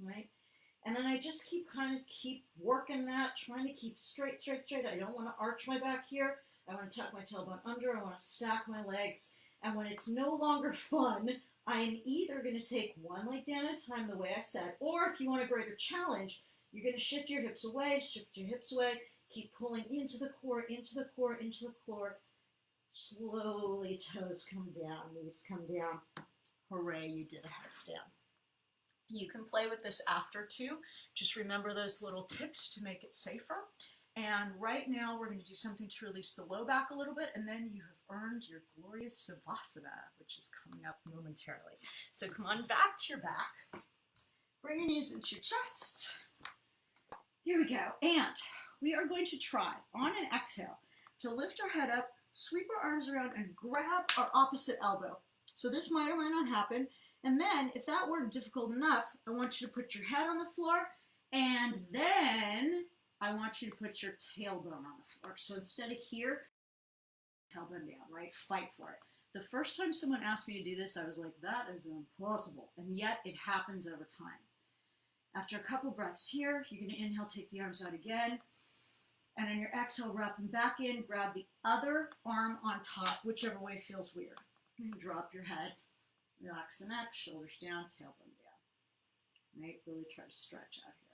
right? And then I just keep working that, trying to keep straight. I don't want to arch my back here. I want to tuck my tailbone under. I want to stack my legs. And when it's no longer fun, I am either going to take one leg down at a time, the way I said, or if you want a greater challenge, you're going to shift your hips away, keep pulling into the core. Slowly toes come down, knees come down. Hooray, you did a headstand. You can play with this after too. Just remember those little tips to make it safer. And right now we're going to do something to release the low back a little bit, and then you have earned your glorious Savasana, which is coming up momentarily. So come on back to your back. Bring your knees into your chest. Here we go. And we are going to try, on an exhale, to lift our head up, sweep our arms around, and grab our opposite elbow. So this might or might not happen. And then, if that weren't difficult enough, I want you to put your head on the floor, and then I want you to put your tailbone on the floor. So instead of here, tailbone down, right? Fight for it. The first time someone asked me to do this, I was like, that is impossible. And yet, it happens over time. After a couple breaths here, you're going to inhale, take the arms out again. And on your exhale, wrap them back in, grab the other arm on top, whichever way feels weird. And drop your head, relax the neck, shoulders down, tailbone down. Right? Really try to stretch out here.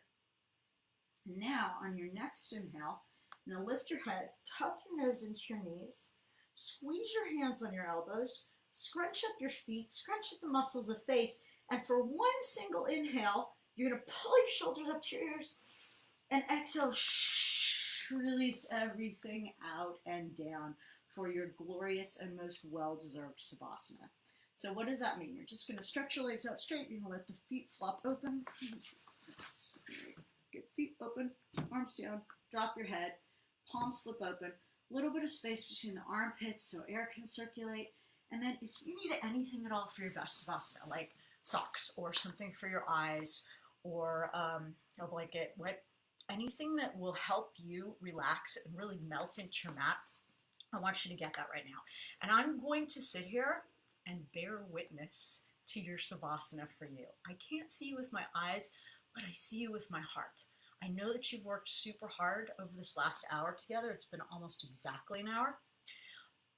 And now, on your next inhale, now lift your head, tuck your nose into your knees, squeeze your hands on your elbows, scrunch up your feet, scrunch up the muscles of the face, and for one single inhale, you're going to pull your shoulders up to your ears, and exhale, release everything out and down for your glorious and most well-deserved Savasana. So what does that mean? You're just going to stretch your legs out straight. You're going to let the feet flop open. Good, feet open, arms down, drop your head, palms flip open. A little bit of space between the armpits so air can circulate. And then if you need anything at all for your best Savasana, like socks or something for your eyes or a blanket, anything that will help you relax and really melt into your mat, I want you to get that right now. And I'm going to sit here and bear witness to your Savasana for you. I can't see you with my eyes, but I see you with my heart. I know that you've worked super hard over this last hour together. It's been almost exactly an hour.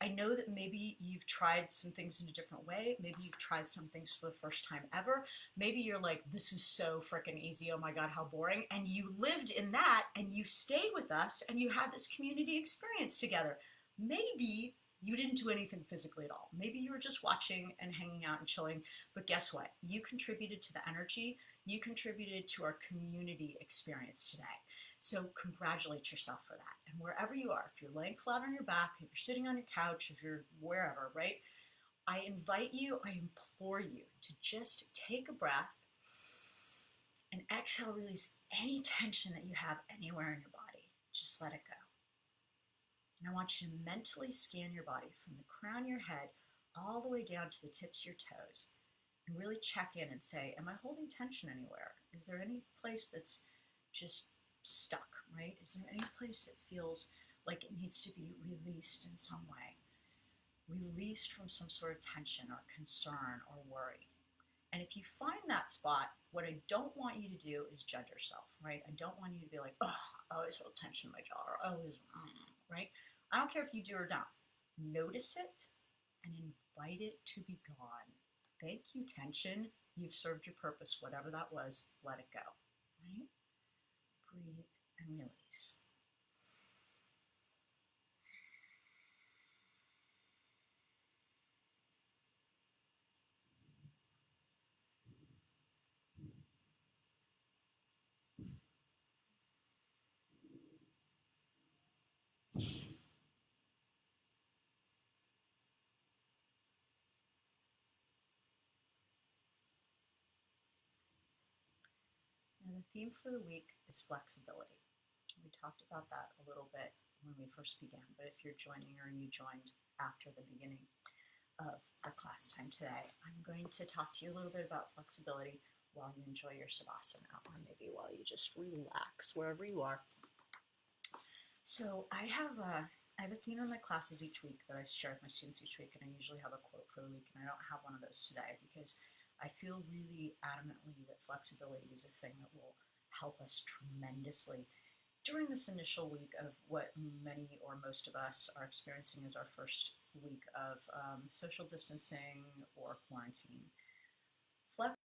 I know that maybe you've tried some things in a different way. Maybe you've tried some things for the first time ever. Maybe you're like, this was so freaking easy. Oh my God, how boring. And you lived in that and you stayed with us and you had this community experience together. Maybe you didn't do anything physically at all. Maybe you were just watching and hanging out and chilling. But guess what? You contributed to the energy. You contributed to our community experience today. So congratulate yourself for that. And wherever you are, if you're laying flat on your back, if you're sitting on your couch, if you're wherever, right? I invite you, I implore you to just take a breath and exhale, release any tension that you have anywhere in your body. Just let it go. And I want you to mentally scan your body from the crown of your head all the way down to the tips of your toes and really check in and say, am I holding tension anywhere? Is there any place that's just stuck, right? Is there any place that feels like it needs to be released in some way? Released from some sort of tension or concern or worry. And if you find that spot, what I don't want you to do is judge yourself, right? I don't want you to be like, oh, I always feel tension in my jaw, or I always, right? I don't care if you do or don't. Notice it and invite it to be gone. Thank you, tension. You've served your purpose, whatever that was. Let it go, right? Breathe and release. Now, the theme for the week is flexibility. We talked about that a little bit when we first began, but if you're joining or you joined after the beginning of our class time today, I'm going to talk to you a little bit about flexibility while you enjoy your Savasana, or maybe while you just relax wherever you are. So I have a theme in my classes each week that I share with my students each week, and I usually have a quote for the week, and I don't have one of those today because I feel really adamantly that flexibility is a thing that will help us tremendously during this initial week of what many or most of us are experiencing as our first week of social distancing or quarantine. Flex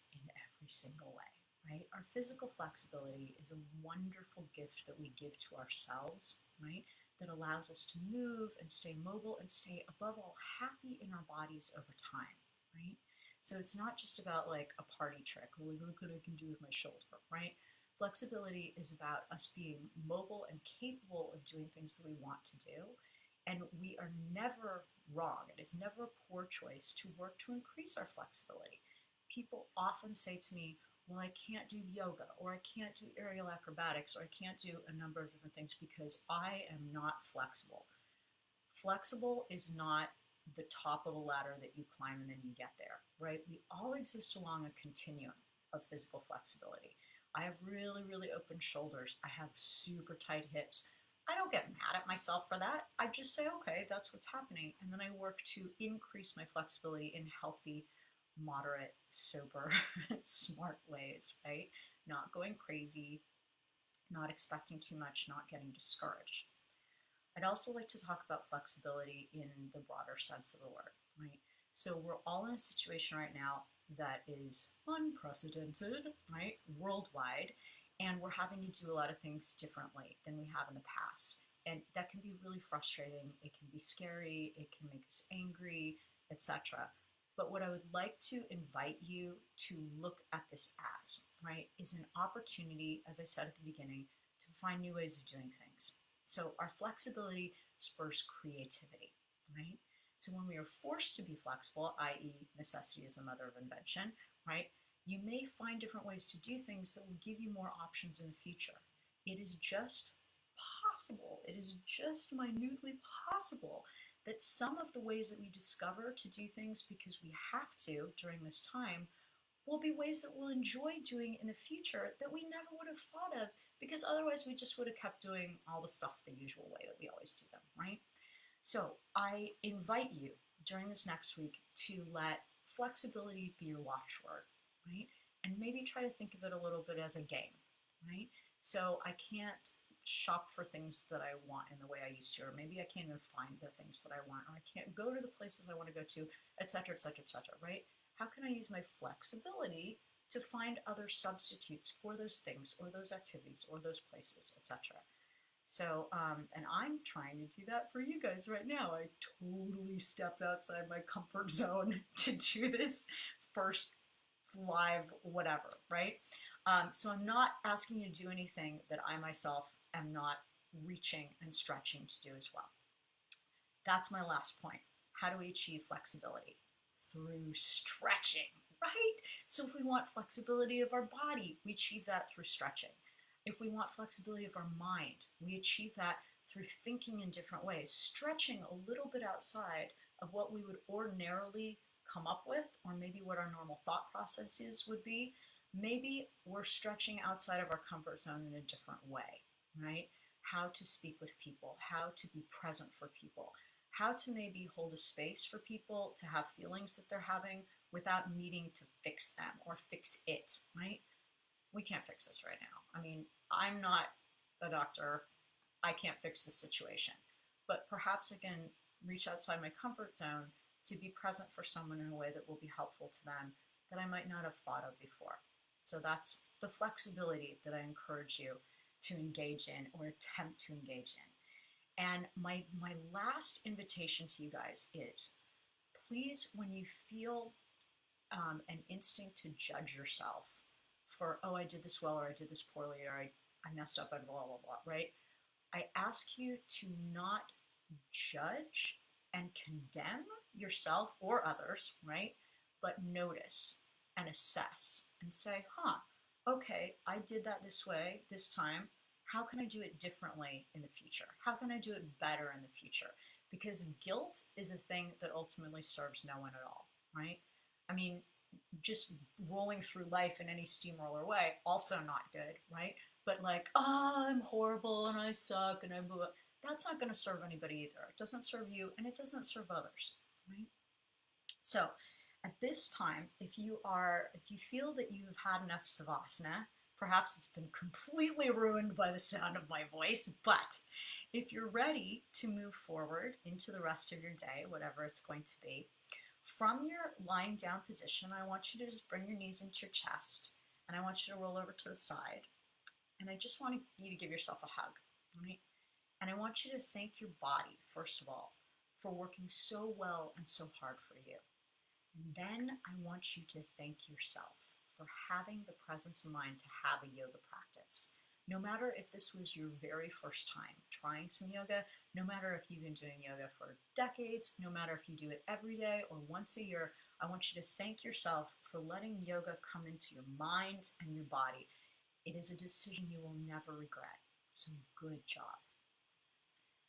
in every single way, right? Our physical flexibility is a wonderful gift that we give to ourselves, right? That allows us to move and stay mobile and stay, above all, happy in our bodies over time, right? So it's not just about like a party trick, or look what I can do with my shoulder, right? Flexibility is about us being mobile and capable of doing things that we want to do. And we are never wrong. It is never a poor choice to work to increase our flexibility. People often say to me, well, I can't do yoga, or I can't do aerial acrobatics, or I can't do a number of different things because I am not flexible. Flexible is not the top of a ladder that you climb and then you get there, right? We all exist along a continuum of physical flexibility. I have really, really open shoulders. I have super tight hips. I don't get mad at myself for that. I just say, okay, that's what's happening. And then I work to increase my flexibility in healthy, moderate, sober, smart ways, right? Not going crazy, not expecting too much, not getting discouraged. I'd also like to talk about flexibility in the broader sense of the word, right? So we're all in a situation right now that is unprecedented, right? Worldwide, and we're having to do a lot of things differently than we have in the past. And that can be really frustrating. It can be scary. It can make us angry, etc. But what I would like to invite you to look at this as, right, is an opportunity, as I said at the beginning, to find new ways of doing things. So our flexibility spurs creativity, right? So when we are forced to be flexible, i.e. necessity is the mother of invention, right? You may find different ways to do things that will give you more options in the future. It is just possible, it is just minutely possible that some of the ways that we discover to do things because we have to during this time will be ways that we'll enjoy doing in the future that we never would have thought of, because otherwise we just would have kept doing all the stuff the usual way that we always do them, right? So I invite you during this next week to let flexibility be your watchword, right? And maybe try to think of it a little bit as a game, right? So I can't shop for things that I want in the way I used to, or maybe I can't even find the things that I want, or I can't go to the places I want to go to, etc., etc., etc., right? How can I use my flexibility to find other substitutes for those things or those activities or those places, etc.? So, and I'm trying to do that for you guys right now. I totally stepped outside my comfort zone to do this first live whatever, right? So I'm not asking you to do anything that I myself am not reaching and stretching to do as well. That's my last point. How do we achieve flexibility? Through stretching, right? So if we want flexibility of our body, we achieve that through stretching. If we want flexibility of our mind, we achieve that through thinking in different ways, stretching a little bit outside of what we would ordinarily come up with, or maybe what our normal thought processes would be. Maybe we're stretching outside of our comfort zone in a different way, right? How to speak with people, how to be present for people, how to maybe hold a space for people to have feelings that they're having without needing to fix them or fix it, right? We can't fix this right now. I mean, I'm not a doctor. I can't fix the situation. But perhaps I can reach outside my comfort zone to be present for someone in a way that will be helpful to them that I might not have thought of before. So that's the flexibility that I encourage you to engage in or attempt to engage in. And my last invitation to you guys is, please, when you feel an instinct to judge yourself for, oh, I did this well, or I did this poorly, or I messed up, and blah, blah, blah, right? I ask you to not judge and condemn yourself or others, right? But notice and assess and say, okay, I did that this way this time. How can I do it differently in the future? How can I do it better in the future? Because guilt is a thing that ultimately serves no one at all, right? I mean, just rolling through life in any steamroller way, also not good, right? But like, I'm horrible and I suck and I blew up. That's not going to serve anybody either. It doesn't serve you and it doesn't serve others, right? So at this time, if you feel that you've had enough savasana, perhaps it's been completely ruined by the sound of my voice, but if you're ready to move forward into the rest of your day, whatever it's going to be, from your lying down position, I want you to just bring your knees into your chest, and I want you to roll over to the side, and I just want you to give yourself a hug, right? And I want you to thank your body, first of all, for working so well and so hard for you. And then I want you to thank yourself for having the presence of mind to have a yoga practice. No matter if this was your very first time trying some yoga, no matter if you've been doing yoga for decades, no matter if you do it every day or once a year, I want you to thank yourself for letting yoga come into your mind and your body. It is a decision you will never regret. So good job.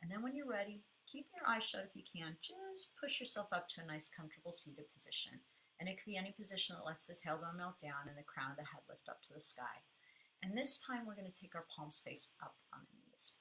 And then when you're ready, keep your eyes shut if you can. Just push yourself up to a nice, comfortable seated position. And it could be any position that lets the tailbone melt down and the crown of the head lift up to the sky. And this time we're going to take our palms face up on the knees.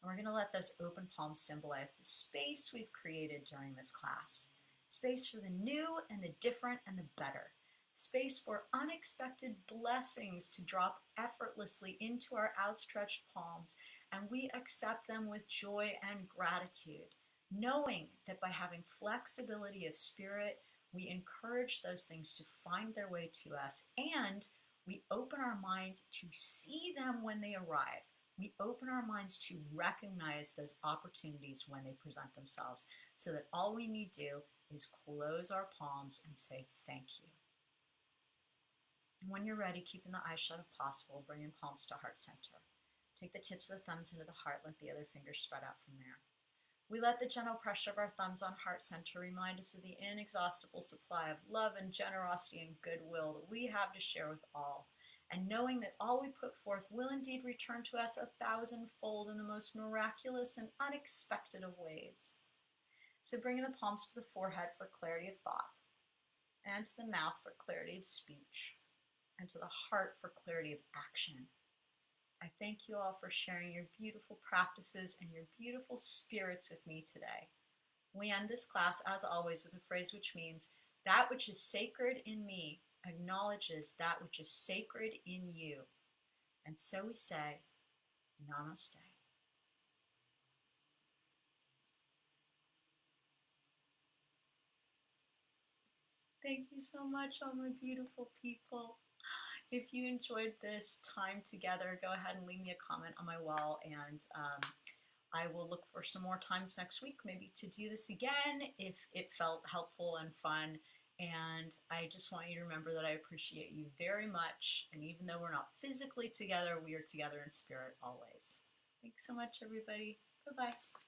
And we're going to let those open palms symbolize the space we've created during this class. Space for the new and the different and the better. Space for unexpected blessings to drop effortlessly into our outstretched palms, and we accept them with joy and gratitude, knowing that by having flexibility of spirit, we encourage those things to find their way to us, and we open our mind to see them when they arrive. We open our minds to recognize those opportunities when they present themselves, so that all we need to do is close our palms and say thank you. And when you're ready, keeping the eyes shut if possible, bring your palms to heart center. Take the tips of the thumbs into the heart, let the other fingers spread out from there. We let the gentle pressure of our thumbs on heart center remind us of the inexhaustible supply of love and generosity and goodwill that we have to share with all. And knowing that all we put forth will indeed return to us 1,000-fold in the most miraculous and unexpected of ways. So bringing the palms to the forehead for clarity of thought, and to the mouth for clarity of speech, and to the heart for clarity of action. I thank you all for sharing your beautiful practices and your beautiful spirits with me today. We end this class, as always, with a phrase which means, that which is sacred in me acknowledges that which is sacred in you. And so we say, Namaste. Thank you so much, all my beautiful people. If you enjoyed this time together, go ahead and leave me a comment on my wall, and I will look for some more times next week, maybe to do this again if it felt helpful and fun. And I just want you to remember that I appreciate you very much. And even though we're not physically together, we are together in spirit always. Thanks so much, everybody. Bye-bye.